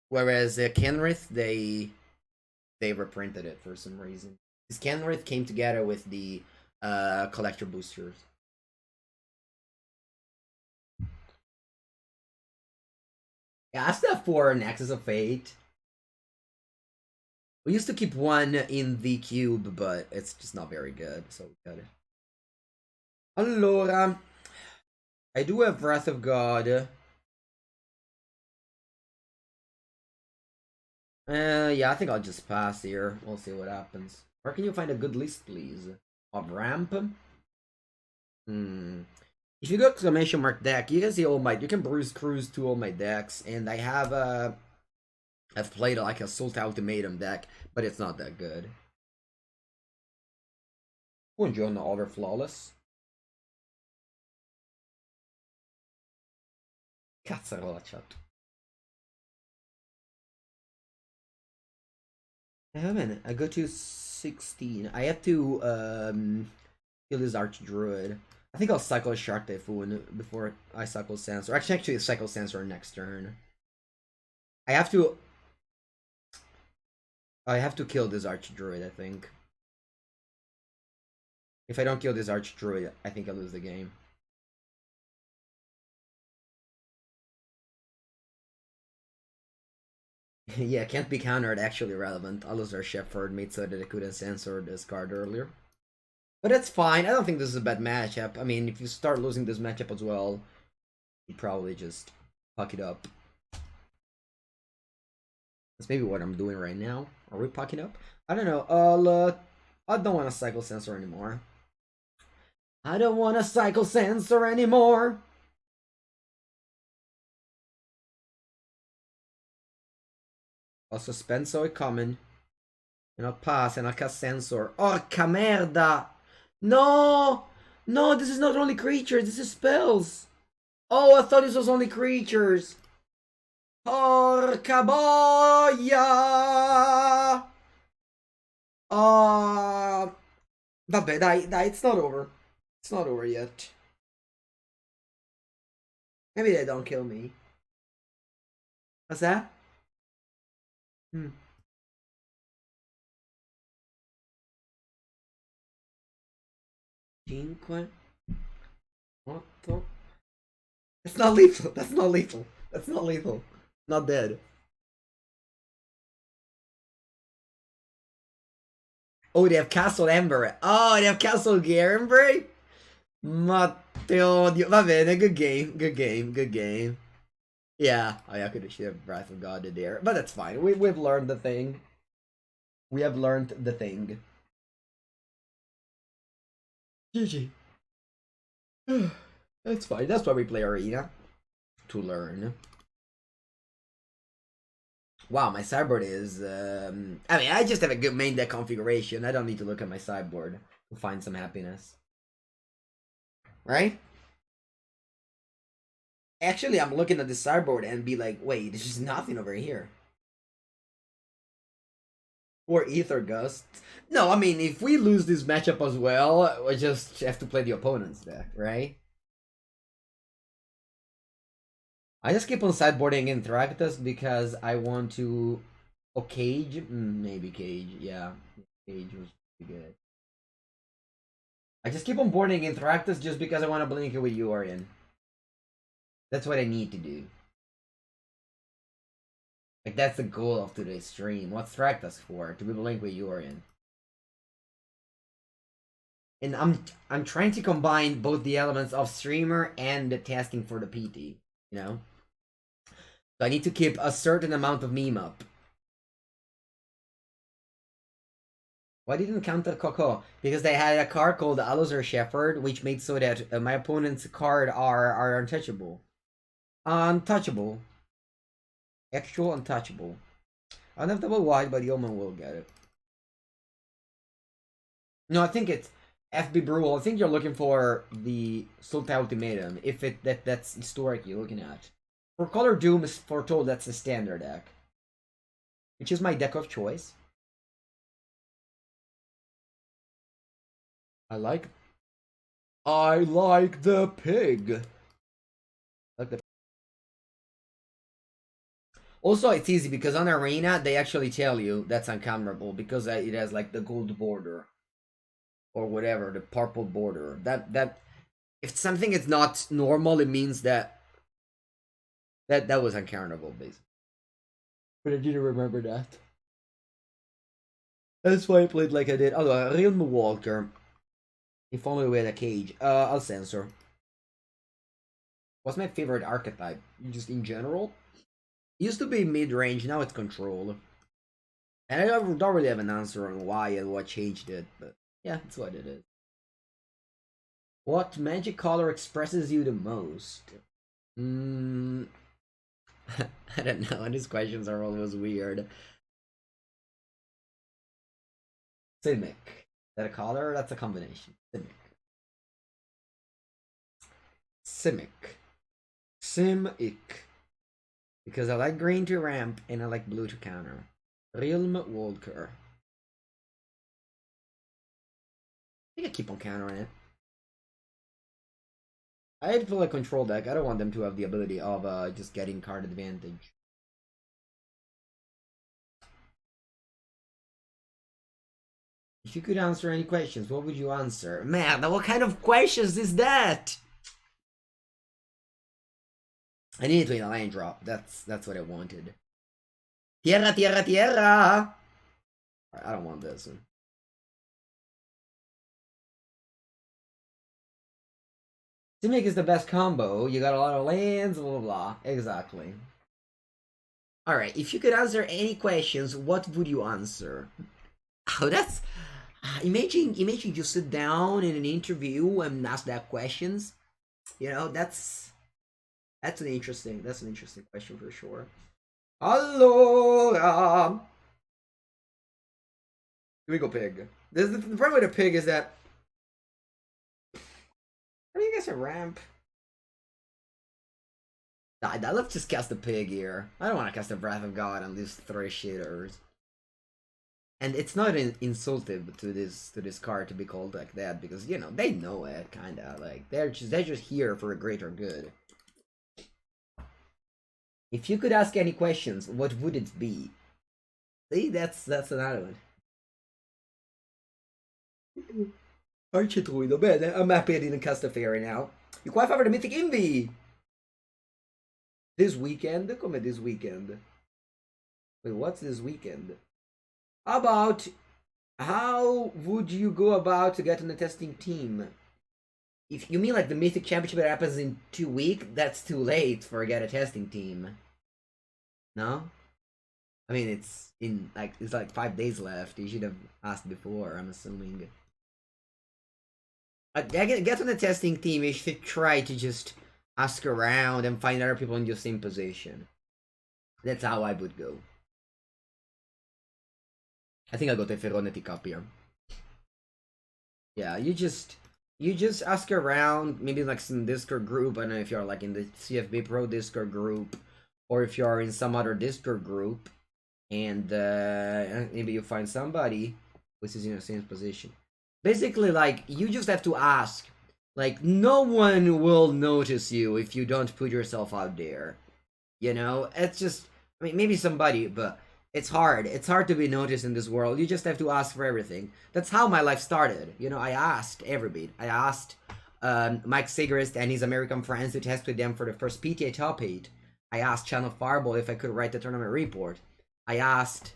Whereas Kenrith, they reprinted it for some reason. Because Kenrith came together with the collector boosters. Yeah, I still have 4 Nexus of Fate. We used to keep 1 in the cube, but it's just not very good, so we got it. Allora, I do have Wrath of God. Yeah, I think I'll just pass here. We'll see what happens. Where can you find a good list, please? Of ramp? If you go exclamation mark deck, you can see all my. You can cruise to all my decks, and I have I've played like a Salt Ultimatum deck, but it's not that good. Buongiorno, over flawless. Cazzarola, chat. I go to 16. I have to kill this Archdruid. I think I'll cycle a Shark Typhoon before I cycle Sensor. Actually, cycle Sensor next turn. I have to kill this Archdruid, I think. If I don't kill this Archdruid, I think I lose the game. Yeah, can't be countered, actually relevant. Alistair Shepard made so that I couldn't censor this card earlier. But that's fine. I don't think this is a bad matchup. I mean, if you start losing this matchup as well, you probably just fuck it up. That's maybe what I'm doing right now. Are we pucking up? I don't know. I don't want to cycle sensor anymore. I don't want to cycle sensor anymore. Ho suspenso è coming. And I'll pass and I'll cast sensor. Orca merda! No! No, this is not only creatures, this is spells. Oh, I thought this was only creatures. Porca boia! Vabbè, dai, it's not over. It's not over yet. Maybe they don't kill me. What's that? 5, 8. That's not lethal. That's not lethal. That's not lethal. Not dead. Oh, they have Castle Ember. Oh, they have Castle Garenbury? Matteo, va bene, good game, good game, good game. Yeah, I could have Breath of God there, but that's fine. We've learned the thing. We have learned the thing. GG. That's fine. That's why we play Arena. To learn. Wow, my sideboard is... I mean, I just have a good main deck configuration. I don't need to look at my sideboard to find some happiness. Right? Actually, I'm looking at the sideboard and be like, wait, there's just nothing over here. Or Ether Gust. No, I mean, if we lose this matchup as well, we just have to play the opponent's deck, right? I just keep on sideboarding in Thragtus because I want to... Oh, Cage? Maybe Cage, yeah. Cage was pretty good. I just keep on boarding in Thragtus just because I want to blink it with Yorion. That's what I need to do. Like, that's the goal of today's stream. What's Thragtus for? To be blink with Yorion. And I'm trying to combine both the elements of streamer and the testing for the PT, you know? So I need to keep a certain amount of meme up. Why didn't counter Coco? Because they had a card called Alistair Shepard, which made so that my opponent's card are untouchable. Untouchable. Actual untouchable. I don't have double wide, but Yeoman will get it. No, I think it's FB Brule. I think you're looking for the Sulta Ultimatum. If that's historic you're looking at. For Color Doom is foretold that's the standard deck. Which is my deck of choice. I like the pig. Also, it's easy because on Arena they actually tell you that's uncounterable because it has like the gold border or whatever, the purple border. That if something is not normal, it means that was uncounterable, basically. But I didn't remember that. That's why I played like I did. Oh, Realm Walker. If only we had a cage. I'll censor. What's my favorite archetype? Just in general? It used to be mid-range, now it's control. And I don't really have an answer on why and what changed it, but yeah, that's what it is. What magic color expresses you the most? I don't know, these questions are always weird. Simic. Is that a color? That's a combination. Simic. Simic. Because I like green to ramp and I like blue to counter. Realm Walker. I think I keep on countering it. I feel like control deck. I don't want them to have the ability of just getting card advantage. If you could answer any questions, what would you answer? Man, what kind of questions is that? I needed to win a land drop. That's what I wanted. Tierra, tierra, tierra! I don't want this. Simic is the best combo. You got a lot of lands, blah blah blah. Exactly. Alright, if you could answer any questions, what would you answer? Oh, that's... imagine you sit down in an interview and ask that questions. You know, that's an interesting question for sure. Allora, here we go, pig. The problem with a pig is that I mean, I guess a ramp. Let's just cast the pig here. I don't want to cast the Breath of God on these 3 shitters. And it's not insultive to this card to be called like that because you know they know it, kinda like they're just here for a greater good. If you could ask any questions, what would it be? See, that's another one. Arcitruido, bene, I'm happy I didn't cast a fairy now. You qualify for the Mythic Envy! This weekend? Come this weekend? Wait, what's this weekend? About how would you go about to get on the testing team? If you mean like the Mythic Championship that happens in 2 weeks, that's too late for get a testing team. No? I mean, it's like 5 days left. You should have asked before, I'm assuming. Get on the testing team, you should try to just ask around and find other people in your same position. That's how I would go. I think I'll go to Ferronetic up here. Yeah, you just ask around, maybe like some Discord group. I don't know if you're like in the CFB Pro Discord group or if you're in some other Discord group, and maybe you find somebody which is in the same position. Basically, like, you just have to ask. Like, no one will notice you if you don't put yourself out there. You know? It's just, I mean, maybe somebody, but it's hard. It's hard to be noticed in this world. You just have to ask for everything. That's how my life started. You know, I asked everybody. I asked Mike Sigrist and his American friends to test with them for the first PTA top 8. I asked Channel Fireball if I could write the tournament report. I asked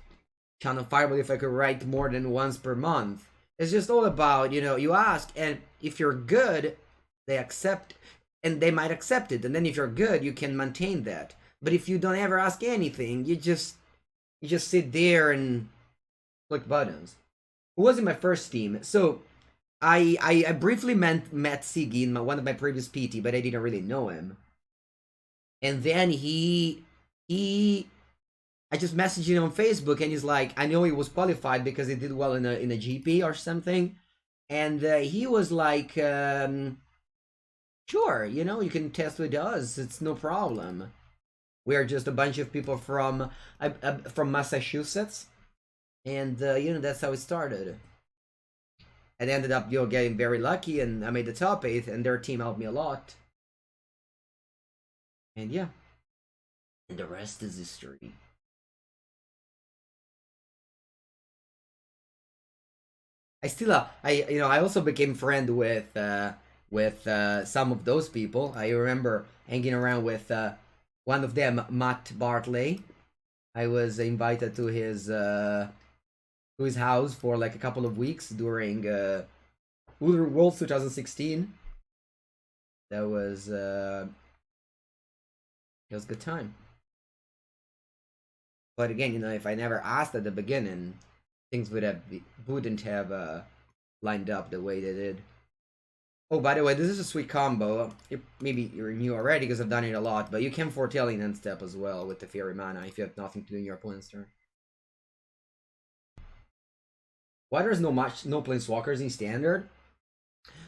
Channel Fireball if I could write more than once per month. It's just all about, you know, you ask, and if you're good, they accept, and they might accept it. And then if you're good, you can maintain that. But if you don't ever ask anything, you just sit there and click buttons. Who was in my first team? So I briefly met Siggy in one of my previous PT, but I didn't really know him. And then I just messaged him on Facebook, and he's like, I know he was qualified because he did well in a GP or something, and he was like, sure, you know, you can test with us, it's no problem. We are just a bunch of people from Massachusetts, and you know, that's how it started. And ended up, you know, getting very lucky, and I made the top 8, and their team helped me a lot. And yeah, and the rest is history. I still, I also became friend with some of those people. I remember hanging around with one of them, Matt Bartley. I was invited to his house for like a couple of weeks during Worlds 2016. That was it was a good time. But again, you know, if I never asked at the beginning, things wouldn't have lined up the way they did. Oh, by the way, this is a sweet combo. Maybe you're new already because I've done it a lot, but you can foretell in end step as well with the Fairy Mana if you have nothing to do in your opponent's turn. Why there's no Planeswalkers in Standard?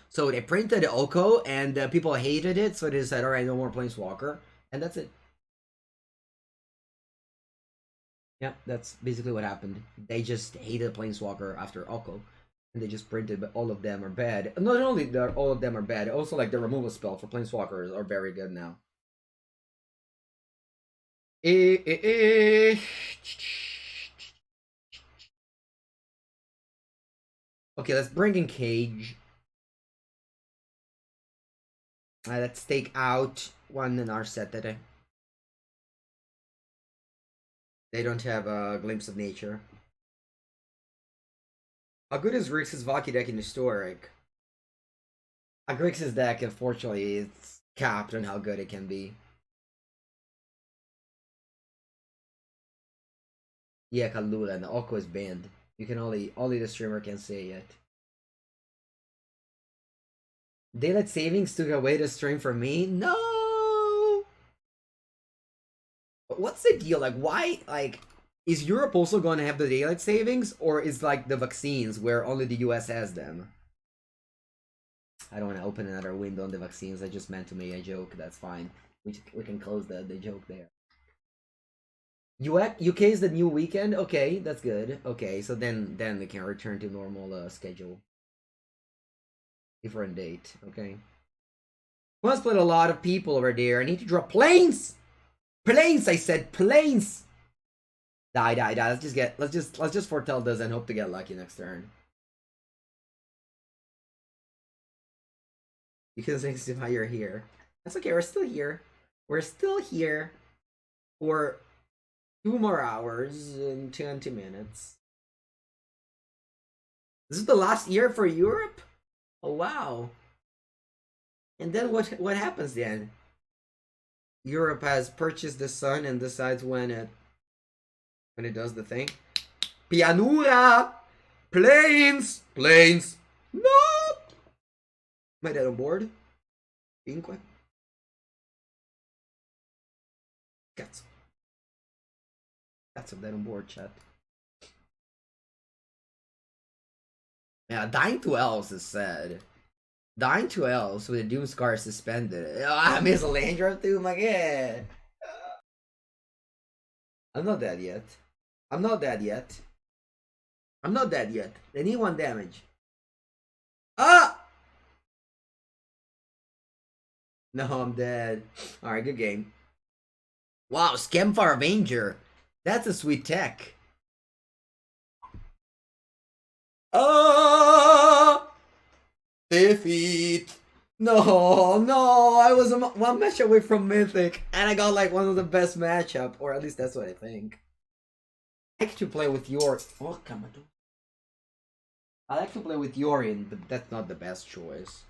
So they printed Oko, and people hated it, so they said, alright, no more Planeswalker, and that's it. Yeah, that's basically what happened. They just hated Planeswalker after Oko, and they just printed, but all of them are bad. Not only that all of them are bad, also like the removal spell for Planeswalkers are very good now. Okay, let's bring in Cage. Let's take out one in our set today. They don't have a glimpse of nature. How good is Grixis Valky deck in Historic? A Grixis deck, unfortunately, it's capped on how good it can be. Yeah, Kalula and the Oko is banned. You can only the streamer can say it. Daylight savings took away the stream from me? No! But what's the deal? Like, why, like, is Europe also going to have the daylight savings? Or is like the vaccines where only the US has them? I don't want to open another window on the vaccines. I just meant to make a joke. That's fine. We can close the joke there. UK is the new weekend. Okay, that's good. Okay, so then we can return to normal schedule. Different date. Okay. Must put a lot of people over there. I need to draw planes. Planes. I said planes. Die. Let's just foretell this and hope to get lucky next turn. You can say how you're here. That's okay. We're still here. We're still here for 2 more hours and 20 minutes. This is the last year for Europe? Oh wow. And then what happens then? Europe has purchased the sun and decides when it does the thing. Pianura! Planes! Planes! No! My dad on board? Cinque? Cazzo. Cazzo, dead on board, chat. Yeah, dying to elves is sad. Dying to elves with a Doom Scar suspended. Oh, I miss a land drop too, my god. I'm not dead yet. I'm not dead yet. I'm not dead yet. They need 1 damage. Ah! No, I'm dead. Alright, good game. Wow, Scamfire Avenger. That's a sweet tech. Oh! Defeat. No, I was 1 match away from Mythic, and I got like one of the best matchup, or at least that's what I think. I like to play with your. Oh, come on. I like to play with Yorion, but that's not the best choice.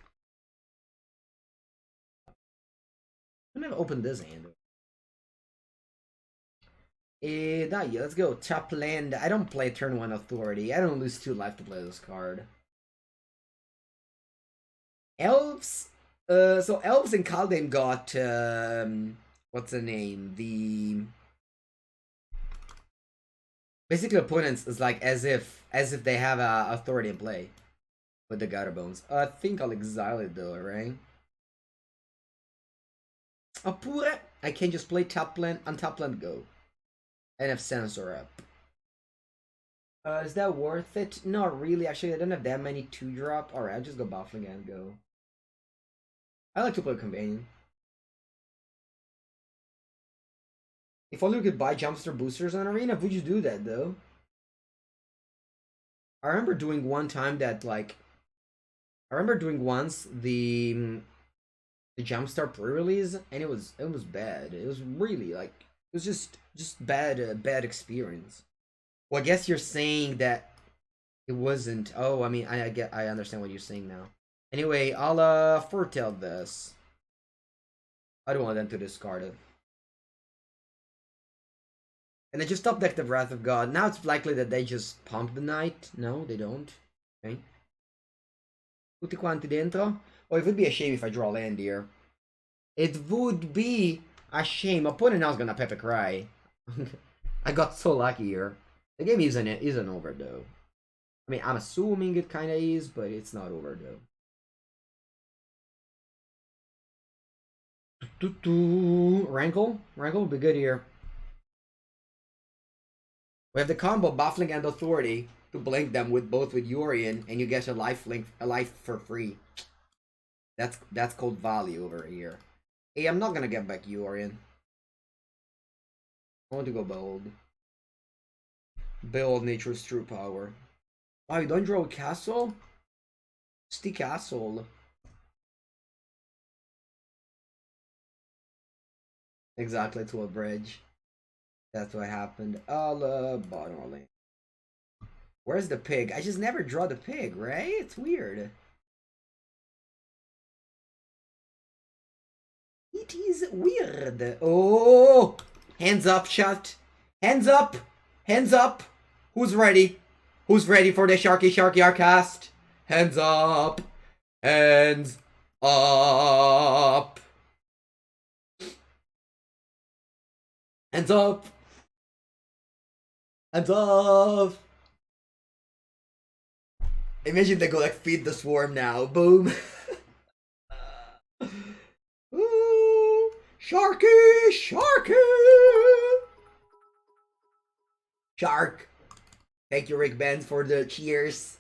I'm gonna open this hand. Dai, let's go. Top land. I don't play turn 1 authority. I don't lose 2 life to play this card. Elves. So elves in Kaldheim got what's the name? The basically opponents is like as if they have a authority in play with the gutter bones. I think I'll exile it though, right? Oppure I can just play top land and top land go. And have sensor up. Is that worth it? Not really. Actually, I don't have that many 2-drop. Alright, I'll just go Baffling and go. I like to play Companion. If only we could buy Jumpster boosters on Arena, would you do that though? I remember doing one time that like I remember doing once the Jumpstart pre-release, and it was bad. It was really like it was just bad experience. Well, I guess you're saying that it wasn't. Oh, I mean, I understand what you're saying now. Anyway, I'll foretell this. I don't want them to discard it. And they just top deck the Wrath of God. Now it's likely that they just pump the Knight. No, they don't. Okay. Tutti quanti dentro? Oh, it would be a shame if I draw land here. It would be a shame. Opponent now is gonna Pepe Cry. I got so lucky here. The game isn't over though. I mean, I'm assuming it kinda is, but it's not over though. Rankle would be good here. We have the combo Baffling and Authority to blink them with Yorion, and you get a life for free. That's called value over here. Hey, I'm not gonna get back Yorion. I want to go bold. Build nature's true power. Oh, you don't draw a castle? Stick castle. Exactly, to a bridge. That's what happened. Bottom lane. Where's the pig? I just never draw the pig, right? It's weird. It is weird. Oh! Hands up, chat. Hands up! Hands up! Who's ready? Who's ready for the Sharky Sharky Arcast? Hands up! Hands up! Hands up! Hands up! Imagine they go like feed the swarm now. Boom. Ooh, Sharky! Sharky! Shark! Thank you, Rick Benz, for the cheers.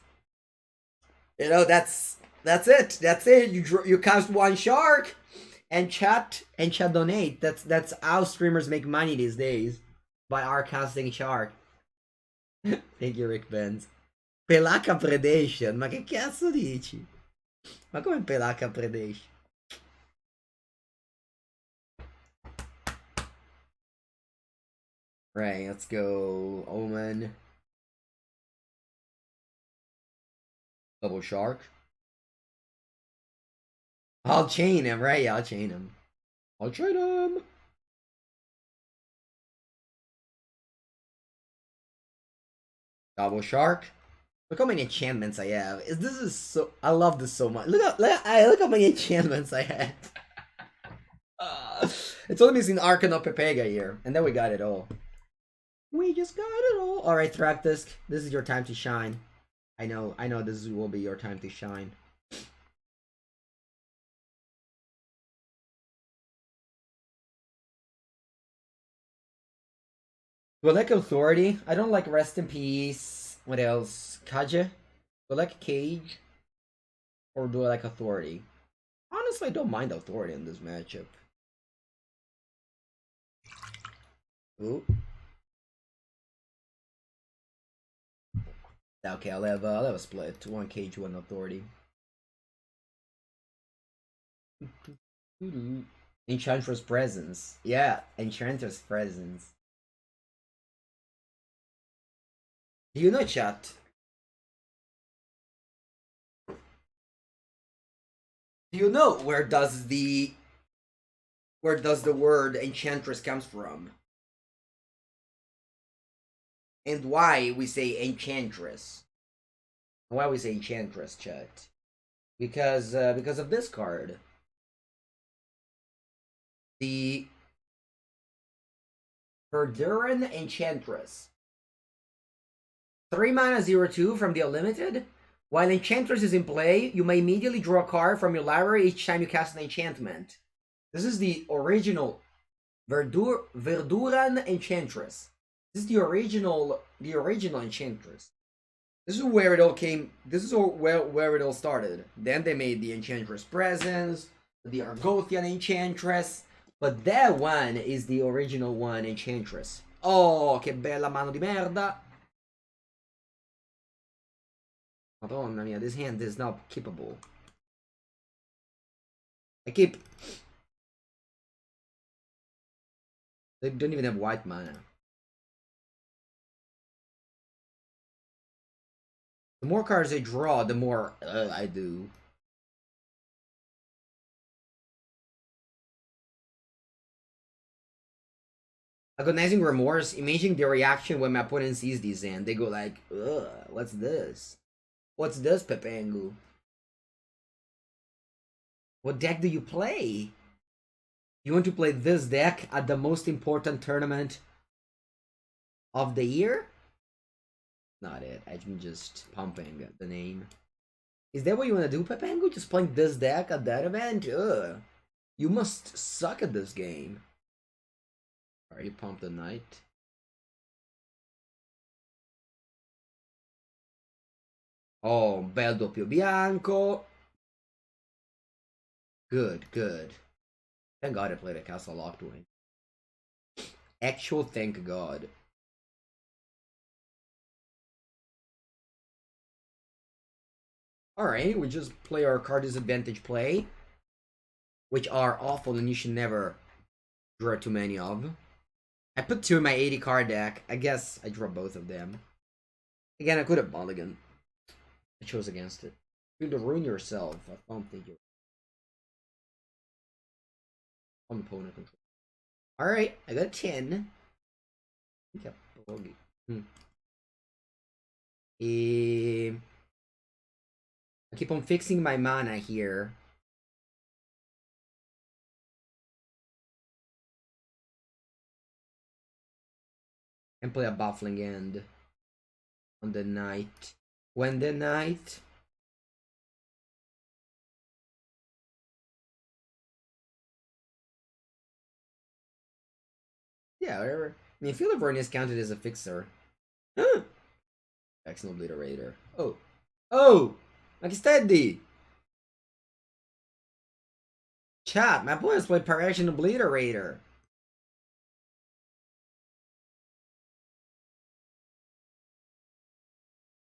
You know, that's it. That's it. You cast one shark, and chat donate. That's how streamers make money these days, by our casting shark. Thank you, Rick Benz. Pelaka Predation, ma che cazzo dici? Ma come Pelaka Predation? Right, let's go. Omen. Double shark. I'll chain him, right? I'll chain him. I'll chain him. Double shark. Look how many enchantments I have. This is so. I love this so much. Look how many enchantments I had. It's only missing Arcana Pepega here, and then we got it all. We just got it all. All right, Thractus, this is your time to shine. I know. This will be your time to shine. Do I like Authority? I don't like Rest in Peace. What else? Kaja? Do I like Cage? Or do I like Authority? Honestly, I don't mind Authority in this matchup. Ooh. Okay, I'll have a split. One Cage, one Authority. Enchantress Presence. Yeah, Enchantress Presence. Do you know, chat? Do you know where does the word Enchantress comes from? And why we say Enchantress? Why we say Enchantress, chat? Because of this card. The Verduran Enchantress. 3 mana 0/2 from the Unlimited. While Enchantress is in play, you may immediately draw a card from your library each time you cast an enchantment. This is the original Verduran Enchantress. This is the original Enchantress. This is where it all came. This is where it all started. Then they made the Enchantress Presence, the Argothian Enchantress, but that one is the original one, Enchantress. Oh, che bella mano di merda! Madonna mia, this hand is not keepable. They don't even have white mana. The more cards I draw, the more I do. Agonizing Remorse, imagine the reaction when my opponent sees these and they go like, ugh, what's this? What's this, Pepengu? What deck do you play? You want to play this deck at the most important tournament of the year? Not it. I'm just pumping the name. Is that what you want to do, Pepengu? Just playing this deck at that event? Ugh. You must suck at this game. Already pumped the knight. Oh, bel doppio bianco. Good. Thank God I played a Castle Locked Wing. Actual thank God. Alright, we just play our card disadvantage play, which are awful and you should never draw too many of. I put 2 in my 80 card deck. I guess I draw both of them. Again, I could have mulligan. I chose against it. You to ruin yourself. I don't think you're on opponent control. Alright, I got 10. I keep on fixing my mana here. And play a baffling end on the night. When the night. Yeah, whatever. I mean, Field of Vernius is counted as a fixer. Action Obliterator. Oh. Oh! Steady! Chat, my boy has played Action Obliterator.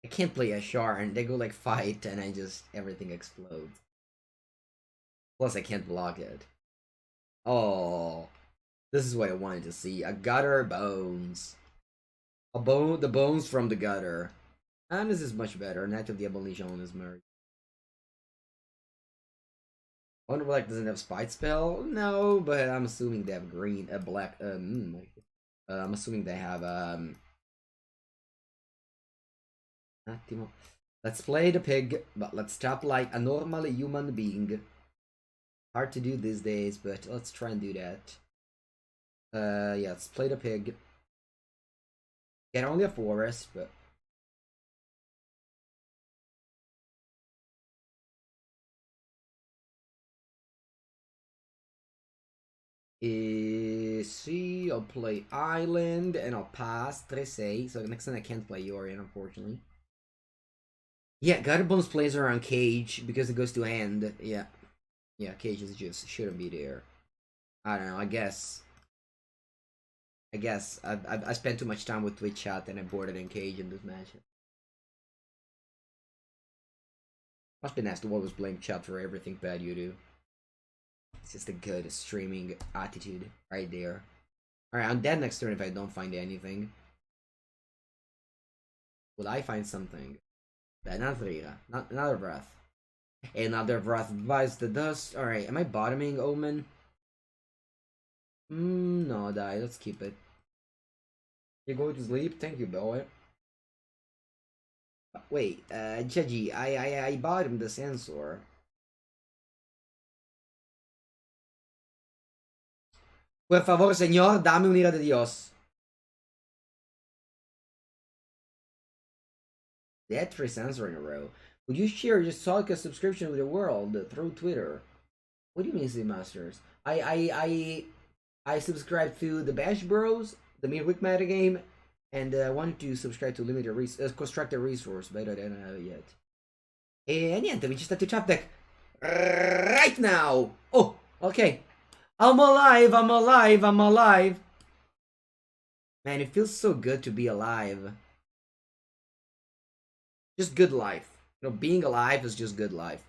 I can't play a Shard, and they go like fight, and I just everything explodes. Plus, I can't block it. Oh, this is what I wanted to see: a gutter bones, the bones from the gutter. And this is much better. Knight of the Abolition is married. Wonder Black doesn't have Spite Spell? No, but I'm assuming they have green, black. I'm assuming they have Let's play the pig, but let's stop like a normal human being. Hard to do these days, but let's try and do that. Yeah, let's play the pig. Get only a forest, but see, I'll play Island and I'll pass Tressé. So next time I can't play Yorion, unfortunately. Yeah, Gutterbones plays around Cage because it goes to hand. Yeah. Yeah, Cage is just shouldn't be there. I don't know, I guess I spent too much time with Twitch chat and I boarded in Cage in this match. Must be nice to always blame chat for everything bad you do. It's just a good streaming attitude right there. Alright, I'm dead next turn if I don't find anything. Will I find something? Another breath. Another breath buys the dust. Alright, am I bottoming Omen? No, die. Let's keep it. You go to sleep? Thank you, boy. Wait, Judgy, I bottomed the sensor. Por favor, señor, dame un ira de Dios. They had 3 sensor in a row. Would you share your Salka subscription with the world through Twitter? What do you mean, Z Masters? I subscribe to the Bash Bros, the Midweek Meta game, and I wanted to subscribe to Limited Constructed Resource, but I don't have it yet. E niente, we just have to chop deck right now. Oh, okay. I'm alive, I'm alive, I'm alive. Man, it feels so good to be alive. Just good life. You know, being alive is just good life.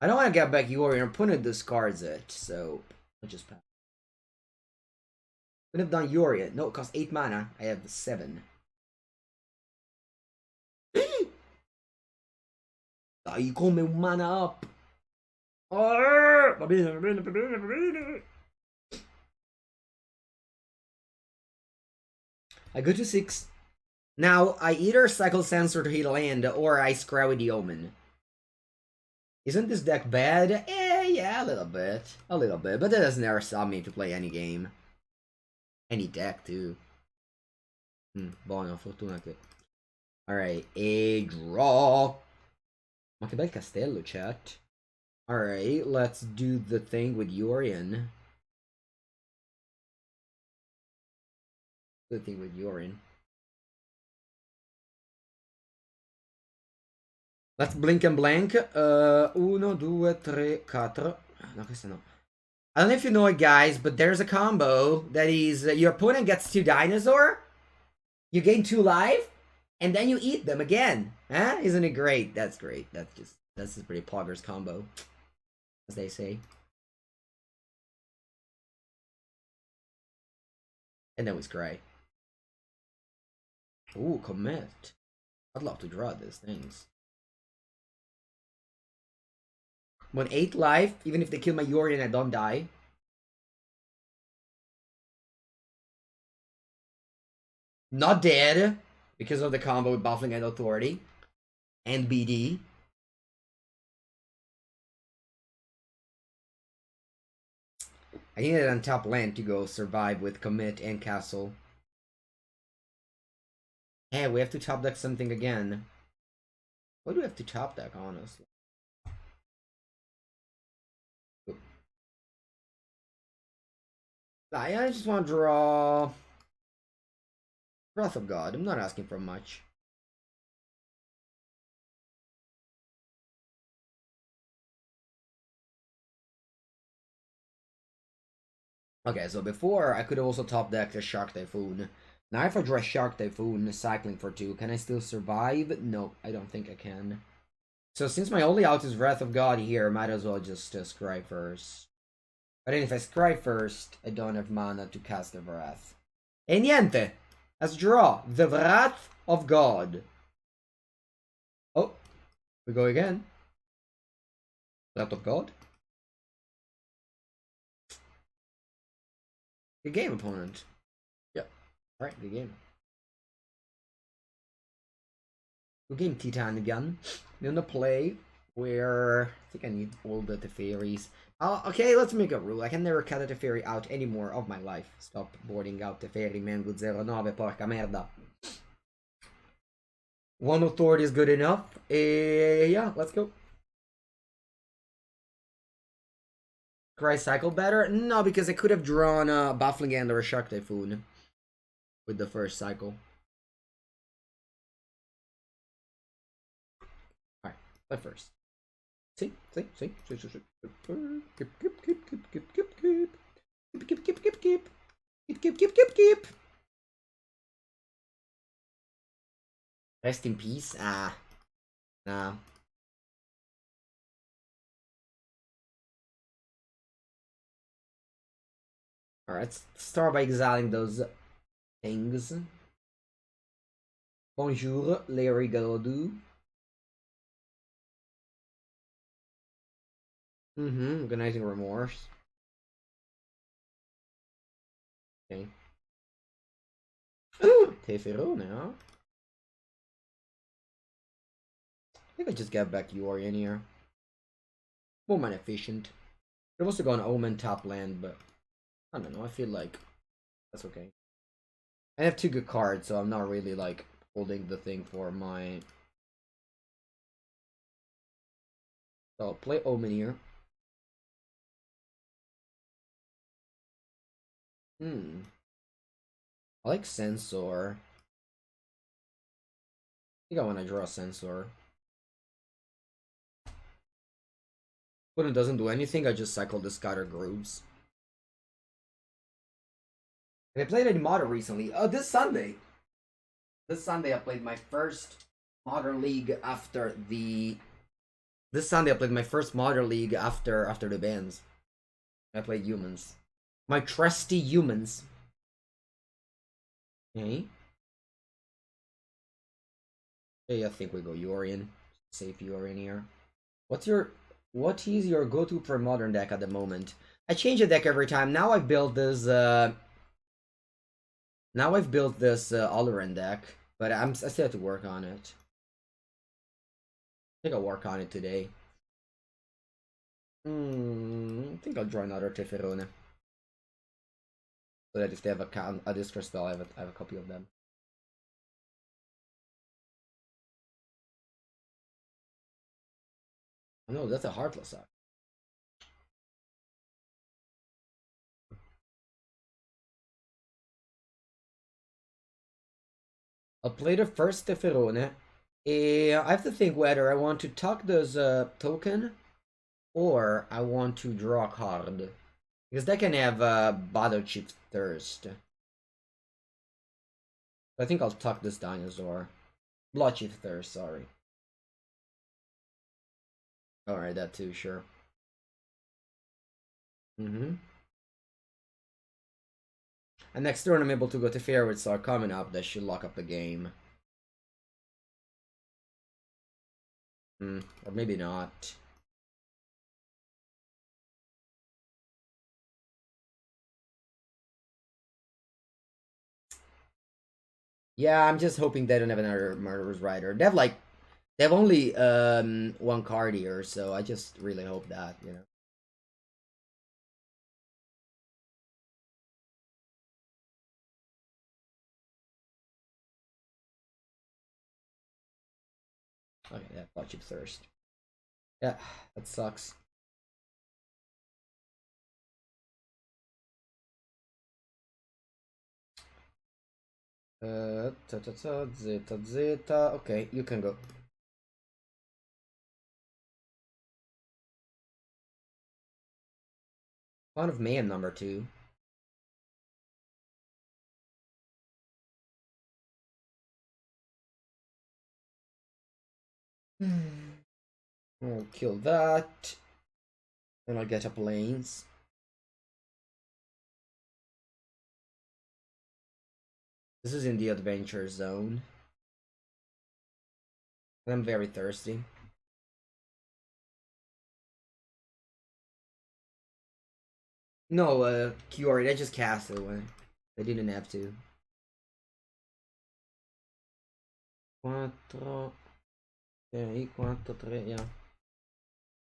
I don't want to get back Yori. Our opponent discards it, so I'll just pass. Could have done Yori. No, it costs 8 mana. I have 7. Dai, come un mana up. Va bene, va bene, va bene, va bene. I go to 6. Now, I either cycle Sensor to hit land, or I scry with the Omen. Isn't this deck bad? Yeah, a little bit. A little bit, but that doesn't ever stop me to play any game. Any deck, too. Buona fortuna che... Alright, a draw. Ma che bel castello, chat. Alright, let's do the thing with Yorion. The thing with Yorion. Let's blink and blank. 1, 2, 3, 4. No, questo no. I don't know if you know it, guys, but there's a combo that is your opponent gets 2 dinosaur, you gain 2 life, and then you eat them again. Huh? Isn't it great? That's great. That's a pretty poggers combo, as they say. And then we scry. Ooh, commit. I'd love to draw these things. When 8 life, even if they kill my Yori and I don't die. Not dead, because of the combo with Buffling and Authority. And BD. I need it on top land to go survive with commit and castle. Hey, we have to top deck something again. What do we have to top deck, honestly? I just want to draw Wrath of God. I'm not asking for much. Okay, so before I could also top deck the Shark Typhoon. Now if I draw Shark Typhoon, cycling for 2, can I still survive? No, I don't think I can. So since my only out is Wrath of God here, might as well just scry first. But then if I scry first, I don't have mana to cast the Wrath. E niente! Let's draw the Wrath of God. Oh, we go again. Wrath of God. Good game, opponent. Yep. Alright, good game. Good game, Titan Gun. I'm gonna play where I think I need all the Teferis. Okay, let's make a rule. I can never cut a Teferi out anymore of my life. Stop boarding out Teferi, Mengucci 09, porca merda. One authority is good enough. Yeah, let's go. Cry cycle better? No, because I could have drawn a Baffling End or a Shark Typhoon with the first cycle. Alright, play first. See. Keep. Rest in peace. Ah. Nah. Alright, let's start by exiling those things. Bonjour, Larry Galodou. Organizing remorse. Okay. Tefero now. I think I just get back Yori in here. More mana efficient. Could also go on Omen top land, but I don't know. I feel like that's okay. I have 2 good cards, so I'm not really like holding the thing for my. So I'll play Omen here. I like Sensor. I think I want to draw a Sensor. When it doesn't do anything, I just cycle the Scatter Grooves. And I played any Modern recently. This Sunday. This Sunday I played my first Modern League after the. This Sunday I played my first Modern League after the bans. I played Humans. My trusty Humans. Okay. Hey, I think we go Yorion. Safe Yorion here. What is your go-to for modern deck at the moment? I change the deck every time. Now I've built this Oloran deck, but I still have to work on it. I think I'll work on it today. I think I'll draw another Teferone. So that if they have a discard spell, I have a copy of them. Oh no, that's a Heartless Act. I'll play the first Teferone. I have to think whether I want to tuck this token or I want to draw a card. Because they can have Battle Chip Thirst. I think I'll tuck this dinosaur. Blood Chip Thirst, sorry. Alright, that too, sure. And next turn I'm able to go to fair with Star coming up. That should lock up the game. Or maybe not. Yeah, I'm just hoping they don't have another Murderer's Rider. They have only one card here, so I just really hope that, you know. Okay, yeah, Watch It Thirst. Yeah, that sucks. Zeta, Zeta. Okay, you can go. Font of Mayhem number 2. I'll kill that. Then I'll get up lanes. This is in the adventure zone. I'm very thirsty. No, Kiori, they just cast it when they didn't have to. 4, 3, yeah.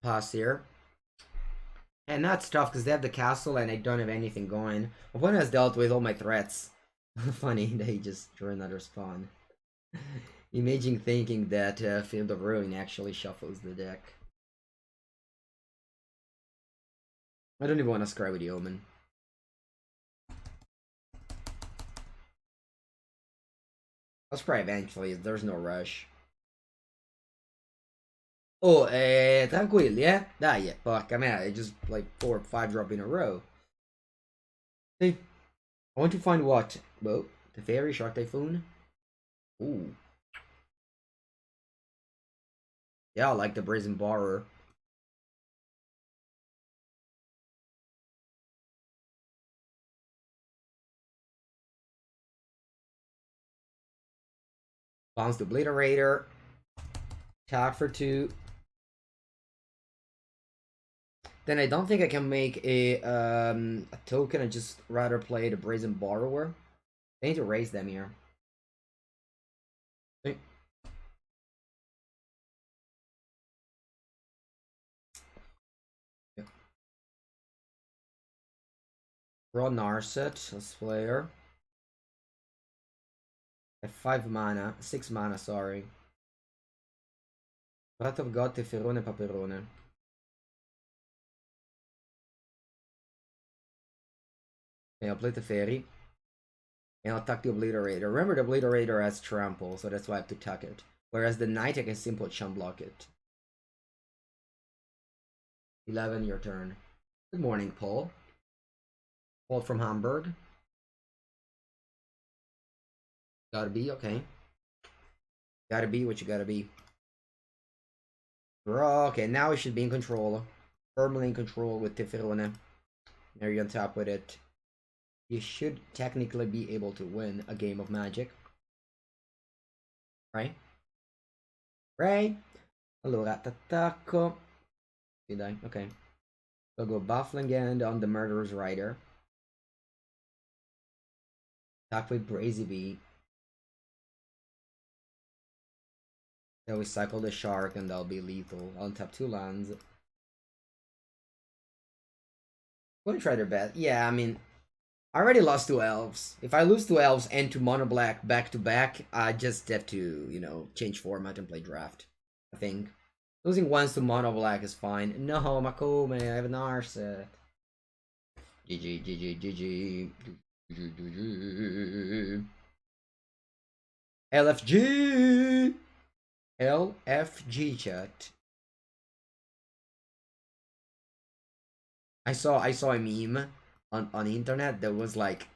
Pass here. And that's tough because they have the castle and I don't have anything going. My opponent has dealt with all my threats. Funny, they just drew another spawn. Imagine thinking that Field of Ruin actually shuffles the deck. I don't even want to scry with the Omen. I'll scry eventually, there's no rush. Oh, tranquilli, eh? Dai, porca me, I just like 4 or 5 drop in a row. See? I want to find what? Well, the Fairy Shark Typhoon? Ooh. Yeah, I like the Brazen Borrower. Bounce the Obliterator. Attack for 2. Then I don't think I can make a token. I just rather play the Brazen Borrower. I need to raise them here. Okay. Yeah. Draw Narset, let's play her. I have 5 mana, 6 mana, sorry. Breath of God, Teferone, Paperone. Okay, I'll play the Fairy. And I'll tuck the Obliterator. Remember, the Obliterator has Trample, so that's why I have to tuck it. Whereas the Knight, I can simply chump block it. 11, your turn. Good morning, Paul. Paul from Hamburg. Gotta be, okay. Gotta be what you gotta be. Draw, okay, now we should be in control. Firmly in control with Teferone. There you're on top with it. You should technically be able to win a game of Magic. Right? Right? Allora, t'attacco. Sì, dai, ok. So go Baffling End on the Murderer's Rider. Attack with Brazy Bee. Then we cycle the Shark and that'll be lethal. I'll untap 2 lands. Gonna try their best. Yeah, I mean, I already lost 2 elves. If I lose 2 elves and 2 mono black back to back, I just have to, you know, change format and play draft. I think. Losing once to mono black is fine. No, Makome, I have an Narset. GG, GG, GG. GG. LFG! LFG chat. I saw a meme on the internet that was like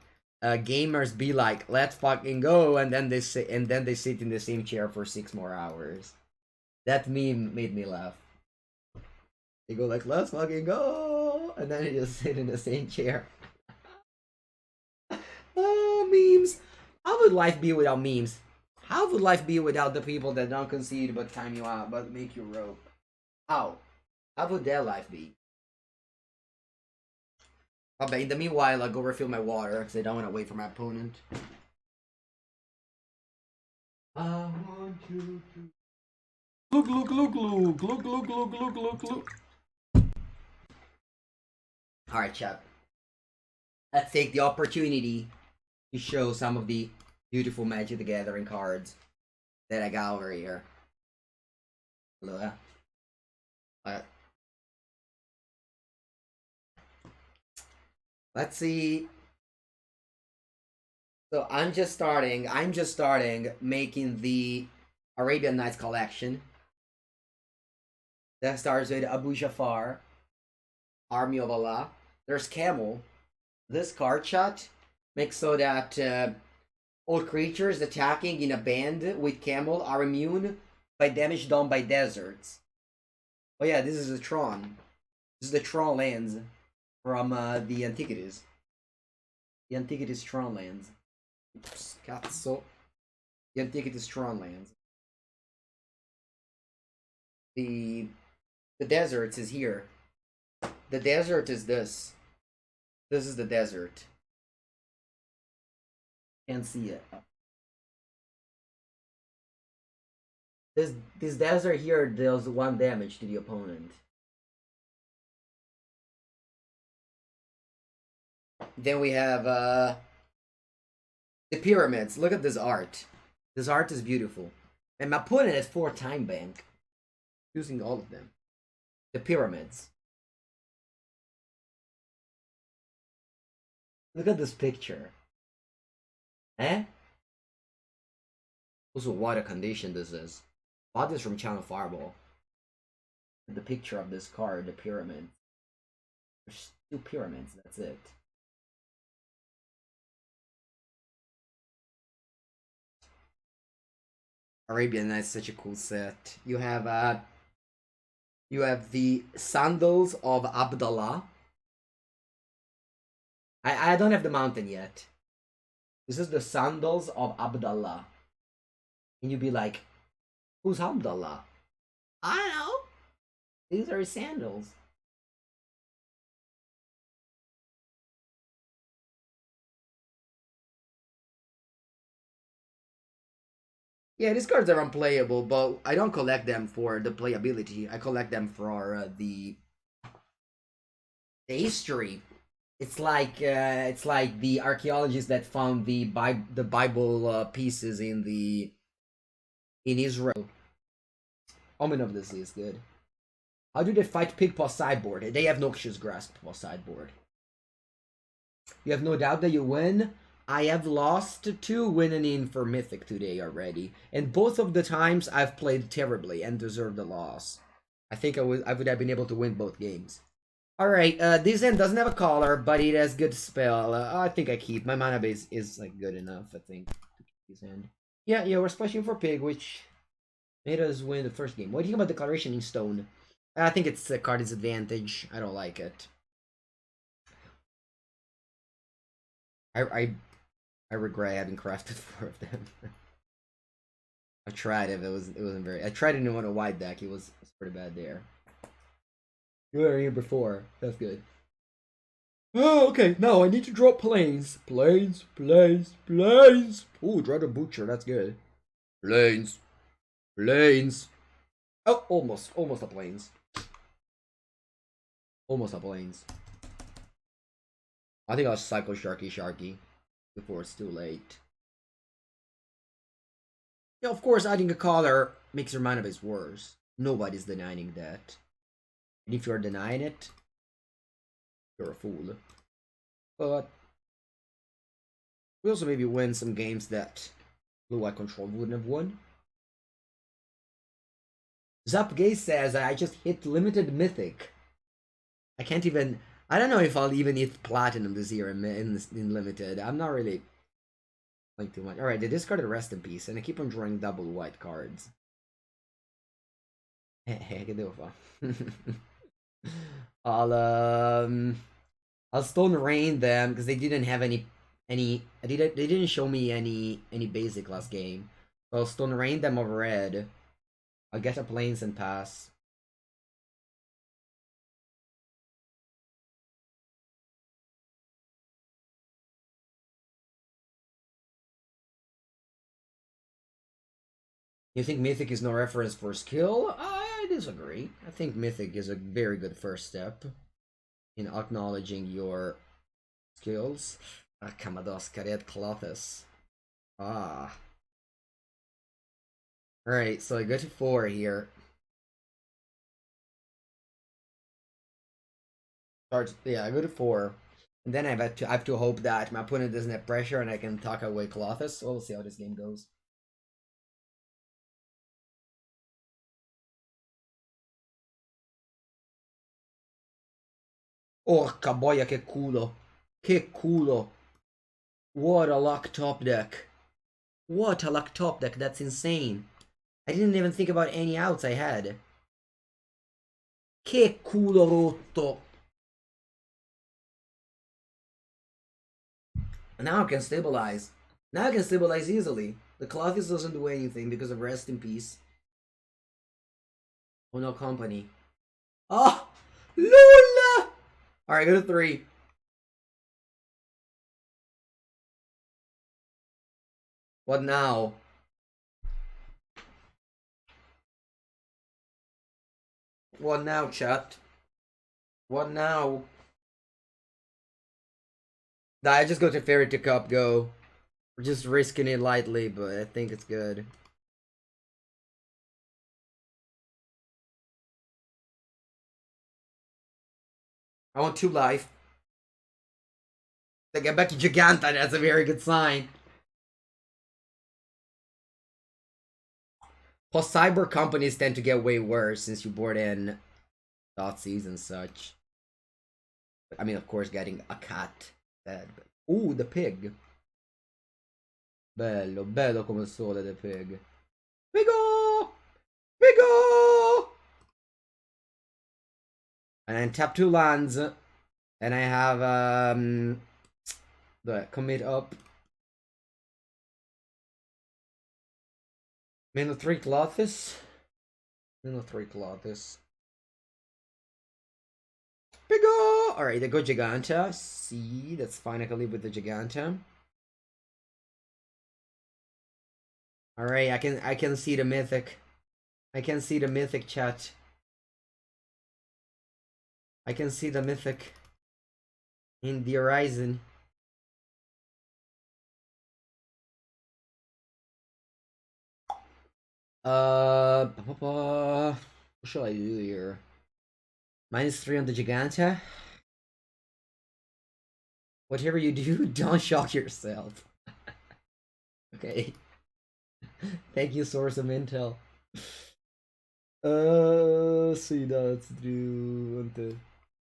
gamers be like, let's fucking go, and then they sit in the same chair for 6 more hours. That meme made me laugh. They go like, let's fucking go, and then they just sit in the same chair. Oh, memes. How would life be without memes? How would life be without the people that don't concede but time you out, but make you rope? How? How would their life be? Oh, but in the meanwhile, I'll go refill my water because I don't want to wait for my opponent. I want you to look, look, look, look, look, look, look, look, look, look. All right, chat. Let's take the opportunity to show some of the beautiful Magic the Gathering cards that I got over here. Look. Let's see. So I'm just starting making the Arabian Nights collection. That starts with Abu Jafar, Army of Allah. There's Camel. This card shot makes so that all creatures attacking in a band with Camel are immune by damage done by deserts. Oh yeah, this is a Tron. This is the Tron lands from the Antiquities. The Antiquities Tron lands. Oops, cazzo. The Antiquities Tron lands. The deserts is here. The desert is this. This is the desert. Can't see it. This desert here deals 1 damage to the opponent. Then we have the pyramids. Look at this art. This art is beautiful. And my opponent has 4 time bank. Using all of them. The pyramids. Look at this picture. Eh? Also, what a condition this is. Bought this from Channel Fireball. The picture of this card, the pyramid. There's 2 pyramids, that's it. Arabian Nights, such a cool set. You have the sandals of Abdallah. I don't have the mountain yet. This is the sandals of Abdallah. And you'd be like, who's Abdallah? I don't know. These are his sandals. Yeah, these cards are unplayable, but I don't collect them for the playability. I collect them for the history. It's like the archaeologists that found the Bible pieces in Israel. Omen of this is good. How do they fight Pigpaw sideboard? They have Noxious Grasp Pigpaw sideboard. You have no doubt that you win. I have lost 2 winning in for Mythic today already, and both of the times I've played terribly and deserved a loss. I think I would have been able to win both games. Alright, this end doesn't have a color, but it has good spell. I think I keep. My mana base is like good enough, I think, to keep this end. Yeah, we're splashing for Pig, which made us win the first game. What do you think about Declaration in Stone? I think it's a card disadvantage. I don't like it. I regret having crafted 4 of them. I tried it, but it wasn't very. I tried it in a wide deck. It was pretty bad there. You were here before. That's good. Oh, okay. Now I need to drop planes. Planes. Oh, draw the butcher. That's good. Planes. Oh, almost a planes. Almost a planes. I think I'll cycle Sharky before it's too late. Yeah, of course, adding a color makes your mana base worse. Nobody's denying that. And if you're denying it, you're a fool. But we also maybe win some games that Blue White Control wouldn't have won. Zapgay says I just hit limited mythic. I can't even. I don't know if I'll even hit platinum this year in limited. I'm not really playing too much. All right, they discarded Rest in Peace, and I keep on drawing double white cards. I'll Stone Rain them because they didn't have any They didn't show me any basic last game. So I'll stone rain them over red. I'll get a plains and pass. You think Mythic is no reference for skill? I disagree. I think Mythic is a very good first step in acknowledging your skills. Kamados Karet Clothis. Ah. Alright, so I go to 4 here. Yeah, I go to 4. And then I have to hope that my opponent doesn't have pressure and I can talk away Clothis. So we'll see how this game goes. Orca boia, che culo. Che culo. What a luck top deck. What a luck top deck. That's insane. I didn't even think about any outs I had. Che culo rotto. Now I can stabilize. Now I can stabilize easily. The Clothis doesn't do anything because of Rest in Peace. Oh no, company. Oh! Lula! Alright, go to 3. What now? What now, chat? What now? I just go to Fairy to Cup, go. We're just risking it lightly, but I think it's good. I want 2 life. They get back to Giganta, that's a very good sign. Plus, cyber companies tend to get way worse since you board in Thoughtseize and such. I mean, of course, getting a cat bad. Ooh, the pig. Bello, bello come il sole, the pig. Pigo! Pigo! And then tap 2 lands. And I have, the commit up. Mino 3 Clothis. Mino 3 Clothis. Pigo! Alright, they go Giganta. See, that's fine. I can live with the Giganta. Alright, I can see the mythic. I can see the mythic, chat. I can see the mythic in the horizon. What shall I do here? -3 on the Giganta. Whatever you do, don't shock yourself. Okay. Thank you, source of intel. See, let's do want the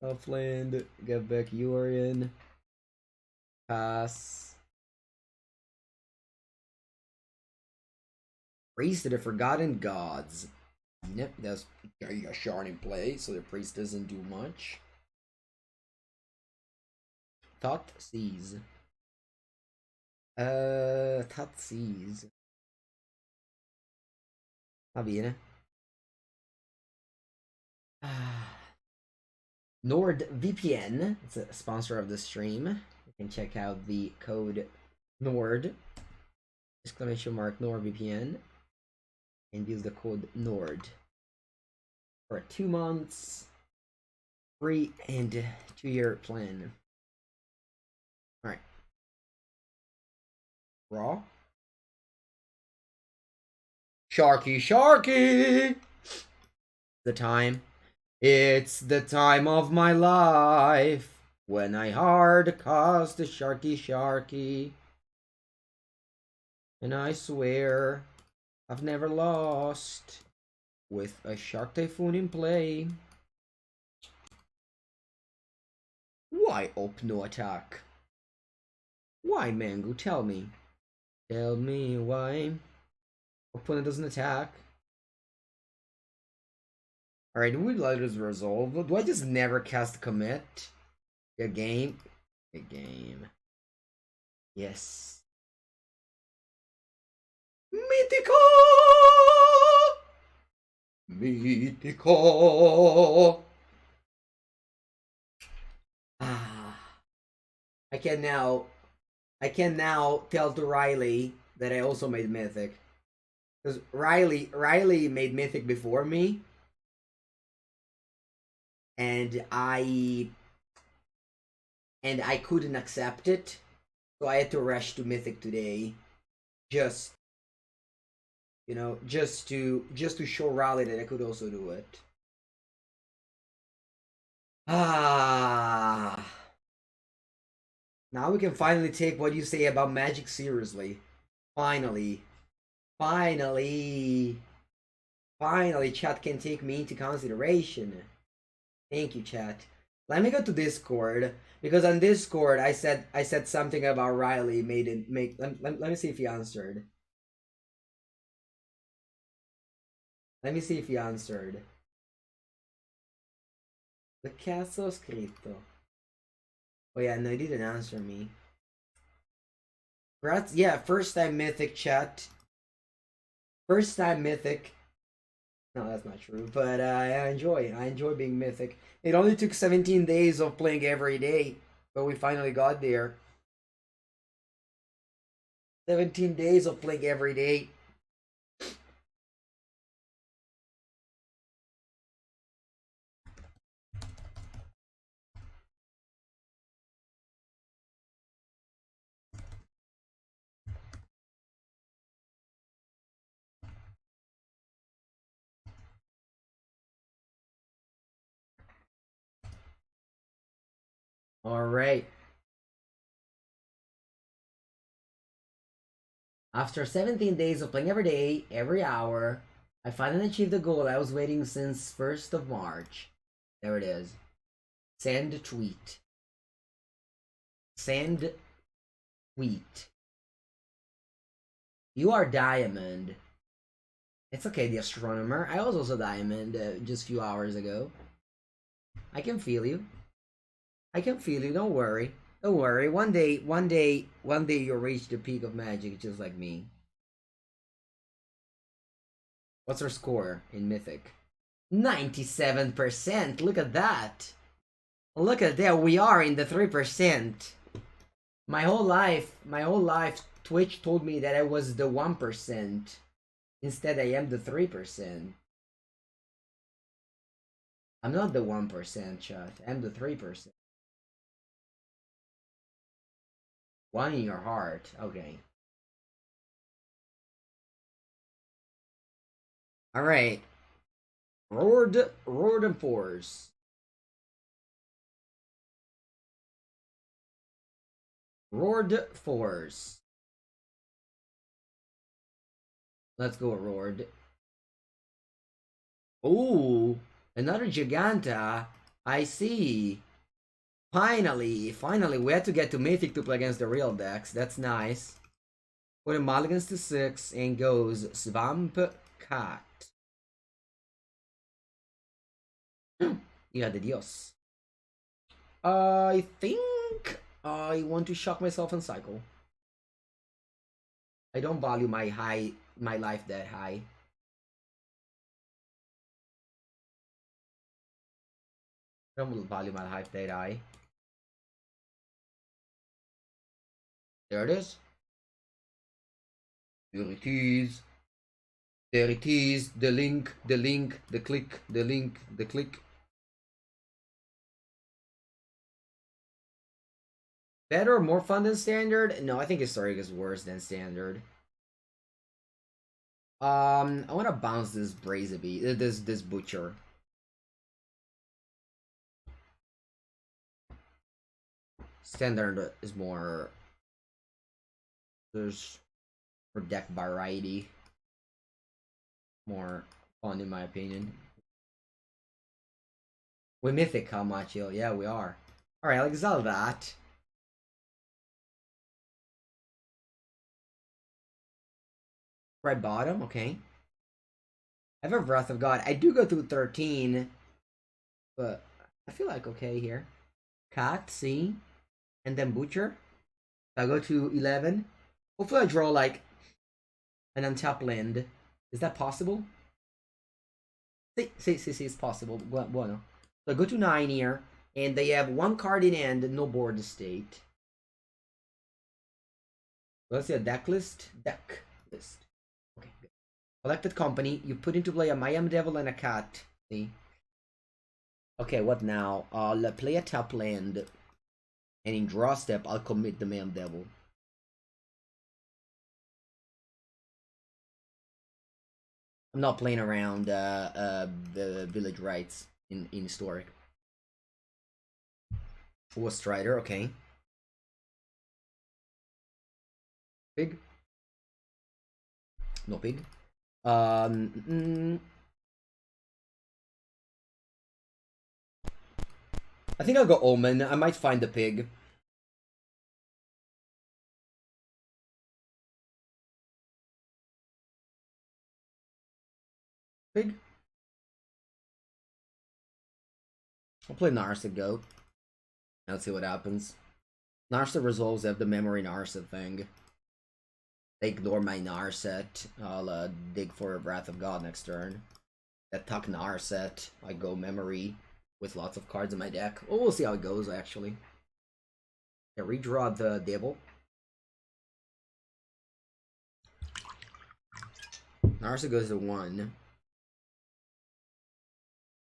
upland, get back Urian, pass. Priest of the Forgotten Gods. Yep, that's a shard in play, so the priest doesn't do much. Thoughtseize. Thoughtseize. Va bene. NordVPN, it's a sponsor of the stream. You can check out the code Nord, exclamation mark NordVPN, and use the code Nord for 2 months free and 2-year plan. All right, raw. Sharky, Sharky! The time. It's the time of my life when I hard cast the Sharky, Sharky. And I swear I've never lost with a Shark Typhoon in play. Why up no attack? Why, Mango? Tell me. Tell me why. Opponent doesn't attack. Alright, do we let this resolve? Do I just never cast commit? A game? A game. Yes. Mythical! Mythical! Ah. I can now tell to Riley that I also made Mythic. Because Riley made Mythic before me. And I couldn't accept it. So I had to rush to Mythic today. Just just to show Riley that I could also do it. Ah. Now we can finally take what you say about magic seriously. Finally. Finally. Finally, chat can take me into consideration. Thank you, chat. Let me go to Discord because on Discord I said something about Riley made it make let me see if he answered. Let me see if he answered. The cazzo ho scritto? Oh yeah, no, he didn't answer me. Yeah, first time mythic chat. First time mythic. No, that's not true. But I enjoy being mythic. It only took 17 days of playing every day, but we finally got there. 17 days of playing every day. All right. After 17 days of playing every day, every hour, I finally achieved the goal I was waiting since 1st of March. There it is. Send tweet. Send tweet. You are Diamond. It's okay, the astronomer. I was also Diamond just a few hours ago. I can feel you. I can feel you. Don't worry. Don't worry. One day you'll reach the peak of magic just like me. What's our score in Mythic? 97%. Look at that. Look at that. We are in the 3%. My whole life, Twitch told me that I was the 1%. Instead, I am the 3%. I'm not the 1%, chat. I'm the 3%. One in your heart. Okay. Alright. Roared and Force. Roared Force. Let's go, Roared. Ooh, another Giganta. I see. Finally, we had to get to Mythic to play against the real decks. That's nice. Put a mulligans to 6 and goes Swamp Cat. Yeah, the Dios. I think I want to shock myself and cycle. I don't value my life that high. I don't value my life that high. There it is. There it is. There it is. The link, the click, the link, the click. Better or more fun than standard? No, I think historic is worse than standard. I want to bounce this Brazaby, this Butcher. Standard is more. There's for deck variety. More fun in my opinion. We mythic how much? Yeah, we are. All right, I'll exile that. Right bottom, okay. I have a Wrath of God. I do go through 13, but I feel like okay here. Cat, C, and then Butcher. I'll go to 11. Hopefully I draw like an untap land. Is that possible? See, it's possible. Bueno. So I go to 9 here, and they have one card in hand, no board state. Let's see a deck list. Deck list. Okay, good. Collected company. You put into play a Miami Devil and a cat. See? Okay, what now? I'll play a tap land. And in draw step, I'll commit the Miami Devil. I'm not playing around the village rights in historic. Full Strider, okay. Pig. No pig. I think I'll go Omen. I might find the pig. Pig. I'll play Narset Goat. Let's see what happens. Narset resolves have the memory Narset thing. They ignore my Narset. I'll dig for Wrath of God next turn. Attack Narset. I go memory with lots of cards in my deck. Oh, we'll see how it goes actually. Yeah, redraw the Devil. Narset goes to 1.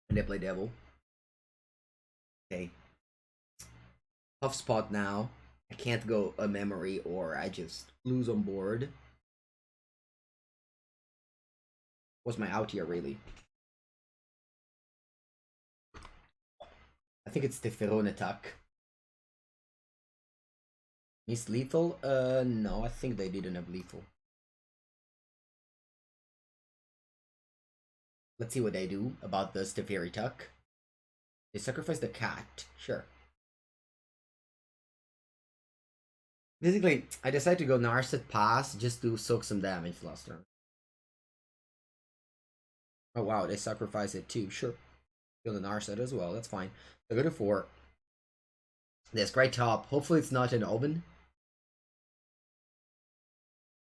And they play Devil. Okay. Tough spot now. I can't go a memory or I just lose on board. What's my out here really? I think it's the Ferron attack. Miss lethal? No, I think they didn't have lethal. Let's see what they do about the Steferi Tuck. They sacrifice the cat. Sure. Basically, I decided to go Narset pass just to soak some damage last turn. Oh wow, they sacrifice it too. Sure. Kill the Narset as well. That's fine. I go to 4. This great top. Hopefully it's not an Omen.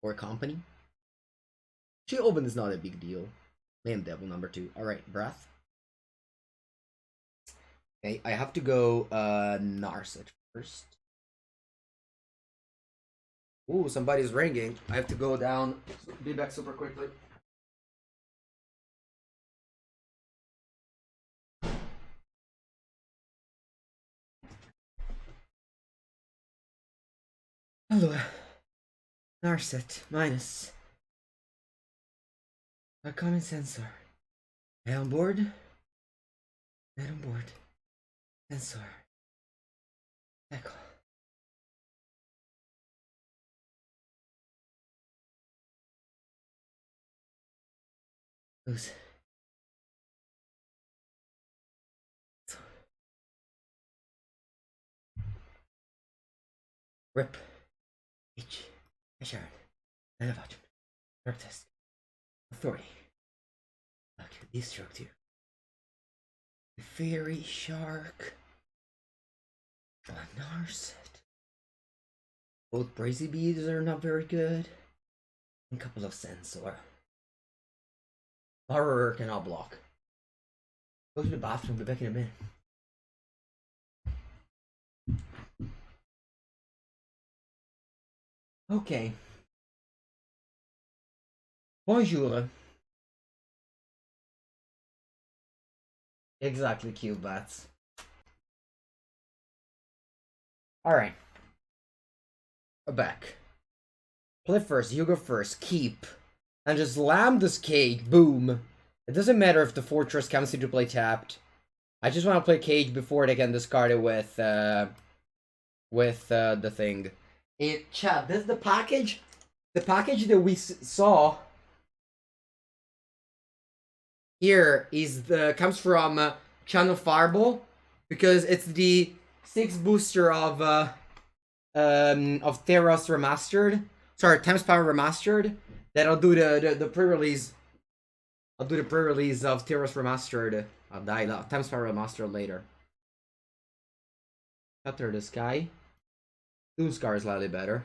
Or a company. Actually, Omen is not a big deal. Name Devil number 2. Alright, Breath. Okay, I have to go Narset first. Ooh, somebody's ringing. I have to go down. Be back super quickly. Hello. Narset minus. A common sensor. Head on board. Head on board. Sensor. Echo. Lose. Rip. H. Sharon. Elevation. Dark test. Authority. Doctor, destructive. Fairy shark. Narset. Both brazy beads are not very good. And a couple of sensor. Horror cannot block. Go to the bathroom, be back in a minute. Okay. Bonjour. Exactly, cute bats. Alright. Back. Play first, you go first, keep. And just slam this cage, boom. It doesn't matter if the fortress comes into play tapped. I just want to play cage before they can discard it with the thing. Chat, this is the package. The package that we saw here is comes from Channel Fireball because it's the 6th booster of Theros Remastered. Sorry, Thames Power Remastered. That I'll do the pre-release. I'll do the pre-release of Theros Remastered. I'll die Thames Power Remastered later. Cutter this guy. Doomscar is slightly better.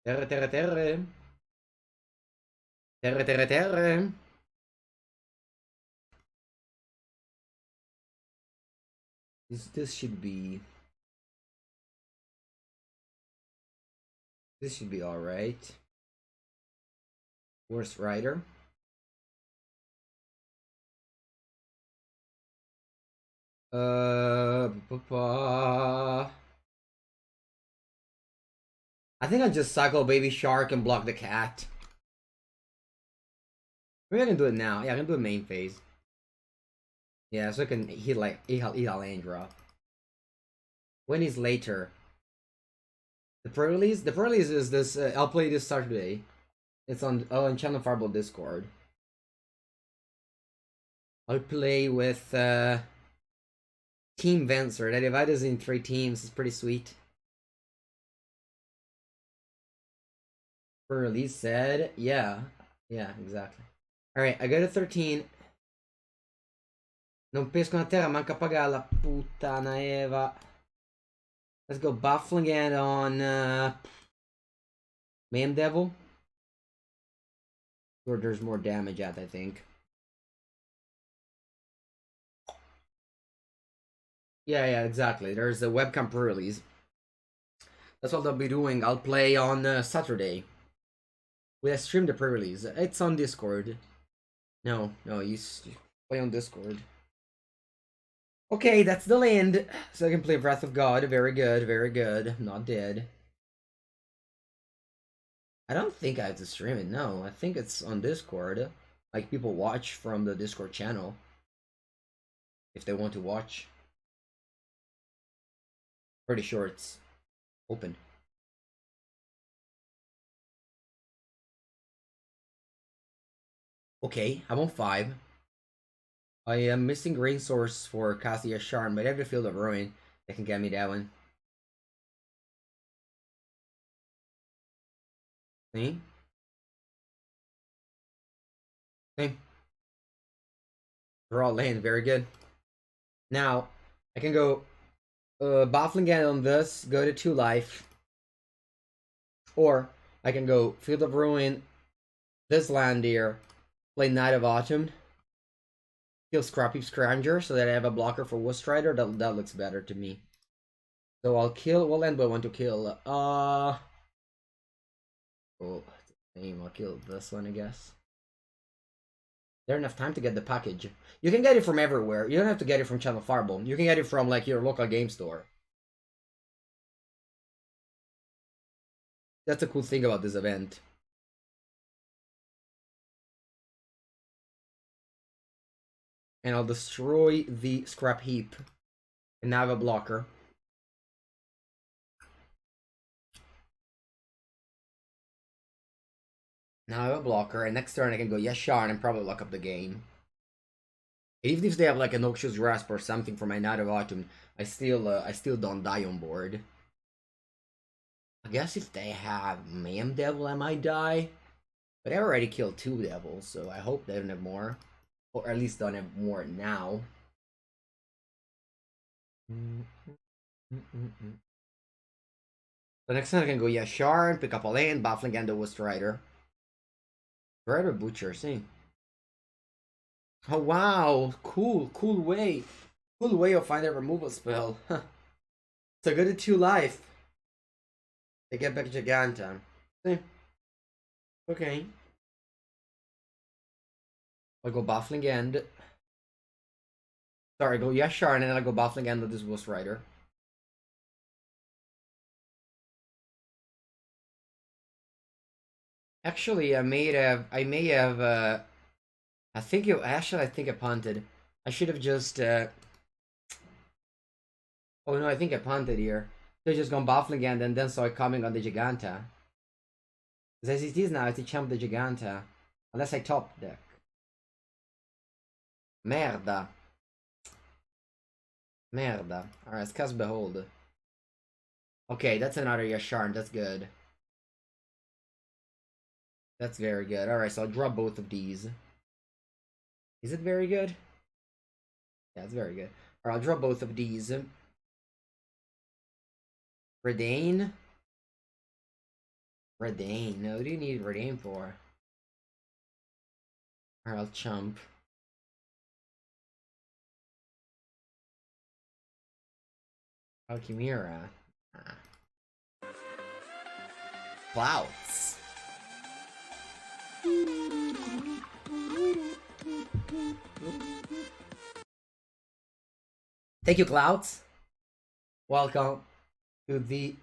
Terre, terre, terre. Terre, terre, terre. This should be... This should be alright. Worst rider. I think I just cycle Baby Shark and block the cat. Maybe I can do it now. Yeah, I can do a main phase. Yeah, so I can hit like eat Andrea. When is later? The pre-release? The pre-release is this. I'll play this Saturday. It's on Channel Fireball Discord. I'll play with Team Venser. They divide us in 3 teams. It's pretty sweet. Pre-release said, yeah, exactly. All right, I go to 13. Non pescono a terra, manca pagarla, puttana Eva. Let's go Baffling Hand on Man Devil. Or there's more damage at, I think. Yeah, exactly. There's a webcam pre-release. That's what I'll be doing. I'll play on Saturday. We stream the pre-release. It's on Discord. No, you play on Discord. Okay, that's the land. So I can play Wrath of God. Very good, very good. Not dead. I don't think I have to stream it. No, I think it's on Discord. Like, people watch from the Discord channel. If they want to watch. Pretty sure it's open. Okay, I'm on 5. I am missing green source for Cassia Sharn, but I have the Field of Ruin that can get me that one. See? See? Draw land, very good. Now, I can go Baffling Hand on this, go to 2 life. Or I can go Field of Ruin, this land here, play Knight of Autumn, kill Scrappy Scrounger so that I have a blocker for Wood Strider. That looks better to me. So I'll kill, what land do I want to kill? Oh, name. I'll kill this one, I guess. There's enough time to get the package. You can get it from everywhere. You don't have to get it from Channel Fireball. You can get it from like your local game store. That's a cool thing about this event. And I'll destroy the scrap heap. And now I have a blocker. Now I have a blocker, and next turn I can go Yashar and probably lock up the game. Even if they have like a Noxious Grasp or something for my Knight of Autumn, I still don't die on board. I guess if they have Mayhem Devil, I might die. But I already killed 2 devils, so I hope they don't have more. Or at least don't have more now. The next time I can go Yashar and pick up a land, Baffling and the Wood Strider. Strider Butcher, see. Oh wow, cool way. Cool way of finding a removal spell. Huh. So go to 2 life. They get back Giganta. See? Okay. I'll go Baffling End. Sorry, go Yashar and then I'll go Baffling End with this Wood Strider. Actually, I may have, I think I punted. I should have just, oh no, I think I punted here. So I just gone Baffling End and then saw it coming on the Giganta. Because as it is now, it's a champ the Giganta. Unless I top deck. Merda. Alright, let's cast Behold. Okay, that's another Yasharn, that's good. That's very good. Alright, so I'll draw both of these. Is it very good? Yeah, it's very good. Or I'll draw both of these. Redain? Redain. No, what do you need Redain for? Or I'll chump. Alchimera. Ah. Clouds. Thank you, Clouds. Welcome to the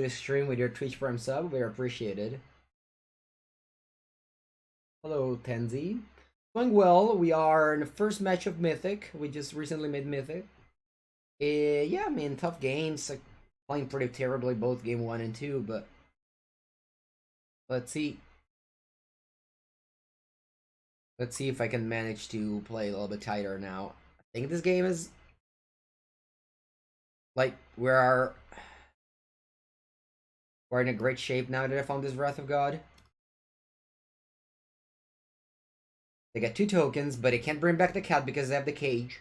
stream with your Twitch Prime sub. Very appreciated. Hello, Tenzi. Going well. We are in the first match of Mythic. We just recently made Mythic. Yeah, I mean, tough games. Like, playing pretty terribly both game 1 and 2, but let's see. Let's see if I can manage to play a little bit tighter now. I think this game is like we're in a great shape now that I found this Wrath of God. They get 2 tokens, but it can't bring back the cat because they have the cage.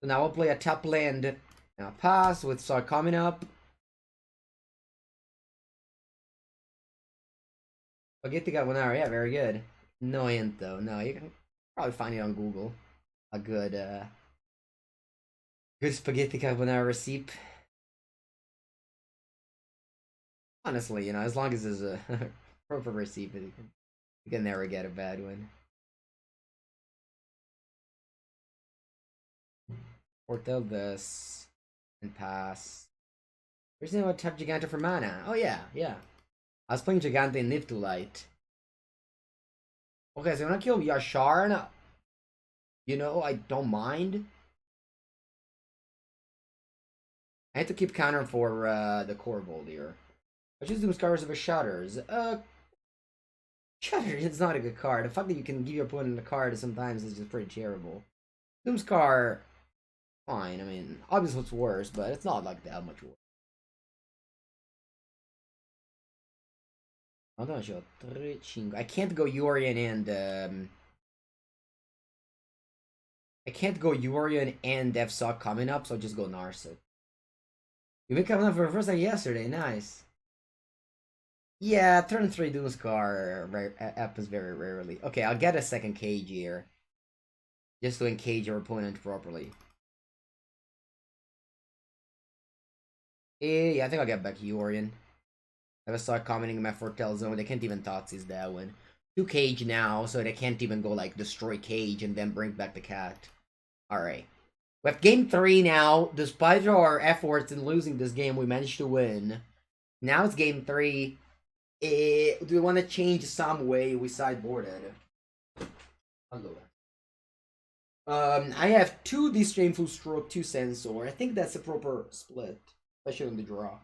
So now I'll play a top land. Now pass with Saw coming up. Spaghetti carbonara, yeah, very good. No hint though. No, you can probably find it on Google. A good good spaghetti carbonara recipe. Honestly, you know, as long as there's a proper recipe, you can never get a bad one. Foretell this and pass. There's no tap Gigante for mana. Oh yeah, yeah. I was playing Gigante in Niflite. Okay, so when I kill Yasharn, you know, I don't mind. I had to keep counter for the Corvold here. I just do Scars of a Shutters. Shutter is not a good card. The fact that you can give your opponent a card sometimes is just pretty terrible. Doomscar, fine. I mean, obviously it's worse, but it's not like that much worse. I can't go Yorion and I can't go Yorion and Devsock coming up, so I'll just go Narset. You've been coming up for the first time yesterday, nice. Yeah, turn 3 Doomscar happens very rarely. Okay, I'll get a second cage here. Just to engage your opponent properly. Yeah, I think I'll get back Yorion. I will start commenting in my Foretell Zone. They can't even Thoughtseize that one. 2 cage now, so they can't even go like destroy cage and then bring back the cat. Alright. We have game 3 now. Despite our efforts in losing this game, we managed to win. Now it's game 3. Do we want to change some way we sideboarded? Hello. I have 2 Disdainful Stroke, 2 Sensor. I think that's a proper split, especially in the draw.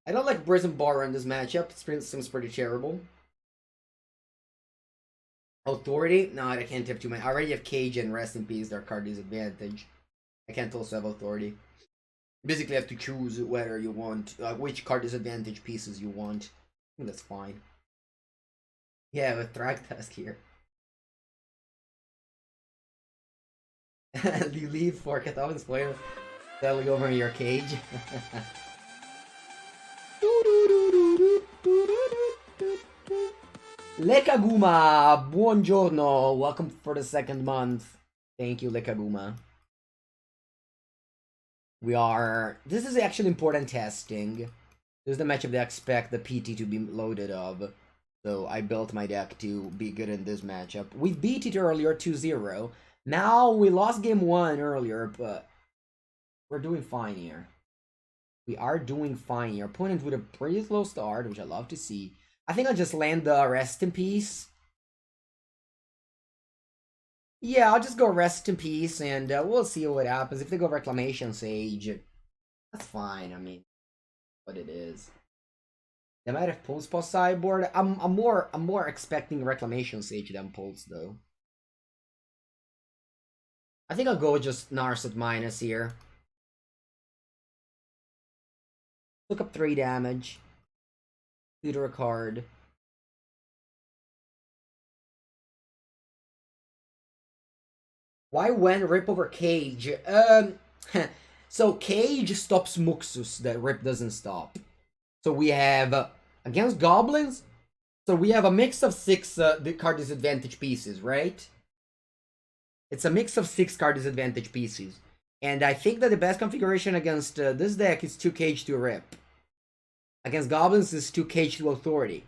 I don't like Prison Bar in this matchup. It seems pretty terrible. Authority? No, I can't have too many. I already have Cage and Rest in Peace. Their card disadvantage. I can't also have Authority. You basically have to choose whether you want, which card disadvantage pieces you want. I think that's fine. Yeah, with Thragtusk here. You leave for Catawban's player, settling over in your cage. Lekaguma, buongiorno. Welcome for the 2nd month. Thank you, Lekaguma. This is actually important testing. This is the matchup that I expect the PT to be loaded of. So I built my deck to be good in this matchup. We beat it earlier 2-0. Now we lost game 1 earlier, but we're doing fine here. We are doing fine here. Opponent with a pretty slow start, which I love to see. I think I'll just land the Rest in Peace. Yeah, I'll just go Rest in Peace, and we'll see what happens. If they go Reclamation Sage, that's fine. I mean, what it is. They might have Pulse Pulse sideboard. I'm more expecting Reclamation Sage than Pulse though. I think I'll go just Narset minus here. Look up 3 damage. Tutor a card. Why when Rip over Cage? So Cage stops Muxus that Rip doesn't stop. So we have against Goblins. So we have a mix of 6 card disadvantage pieces, right? It's a mix of 6 card disadvantage pieces. And I think that the best configuration against this deck is 2 Cage to Rip. Against Goblins is 2 Cage to Authority.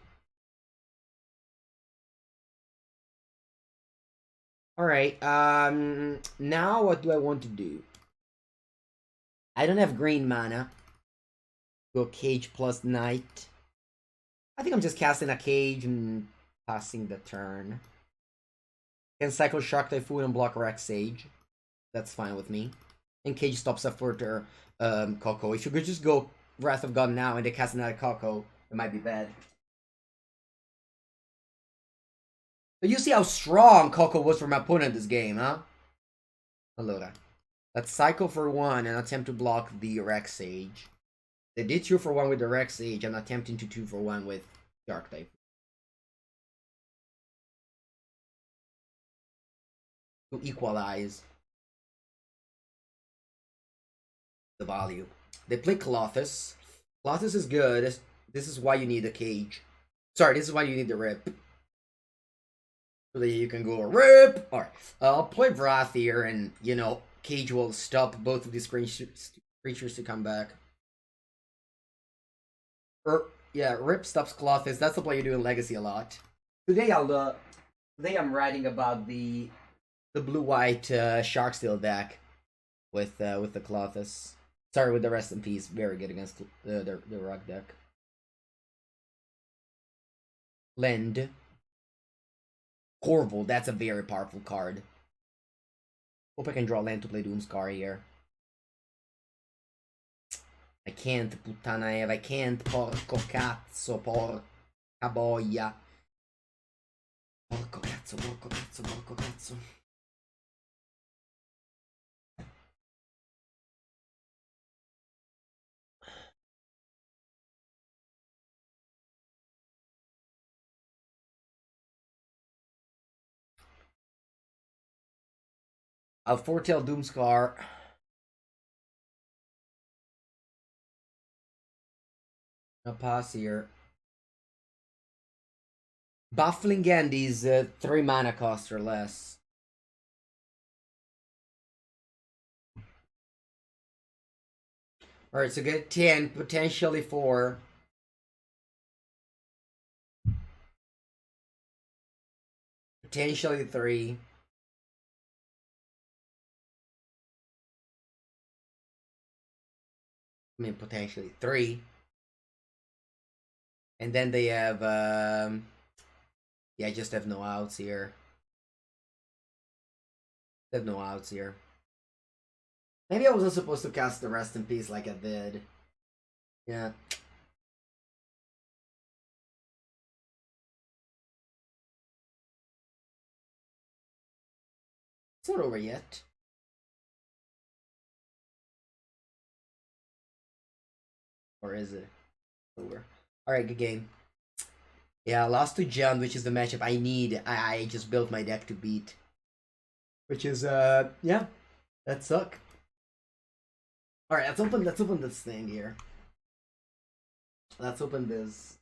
Alright, now what do I want to do? I don't have green mana. Go Cage plus Knight. I think I'm just casting a Cage and passing the turn. Can cycle Shock Typhoon and block Rex Sage. That's fine with me. And Cage stops up for their Coco. If you could just go Wrath of God now and they cast another Coco, it might be bad. But you see how strong Coco was for my opponent this game, huh? Allora. Let's cycle for 1 and attempt to block the Rex Sage. They did 2 for 1 with the Rex Sage and attempting to 2 for 1 with Dark Type. To equalize the value. They play Colossus. Colossus is good. This is why you need a Cage. Sorry, this is why you need the Rip. So that you can go Rip! Alright. I'll play Wrath here and, you know, Cage will stop both of these creatures to come back. Yeah, Rip stops Colossus. That's the play you do in Legacy a lot. Today I'm writing about the blue-white Sharksteel deck with the Colossus. Sorry, with the Rest in Peace. Very good against the Rock deck. Lend. Corval, that's a very powerful card. Hope I can draw land to play Doomscar here. I can't, puttana Eva, I can't, porco cazzo, porca boia. Porco cazzo, porco cazzo, porco cazzo. I'll foretell Doomscar. I'll pass here. Baffling Andy's 3 mana cost or less. Alright, so get 10, potentially 4. Potentially 3. I mean, potentially 3. And then they have, yeah, I just have no outs here. They have no outs here. Maybe I wasn't supposed to cast the Rest in Peace like I did. Yeah. It's not over yet. Or is it? Over. Alright, good game. Yeah, lost to Jund, which is the matchup I need. I just built my deck to beat. Which is, yeah. That suck. Alright, let's open this thing here. Let's open this.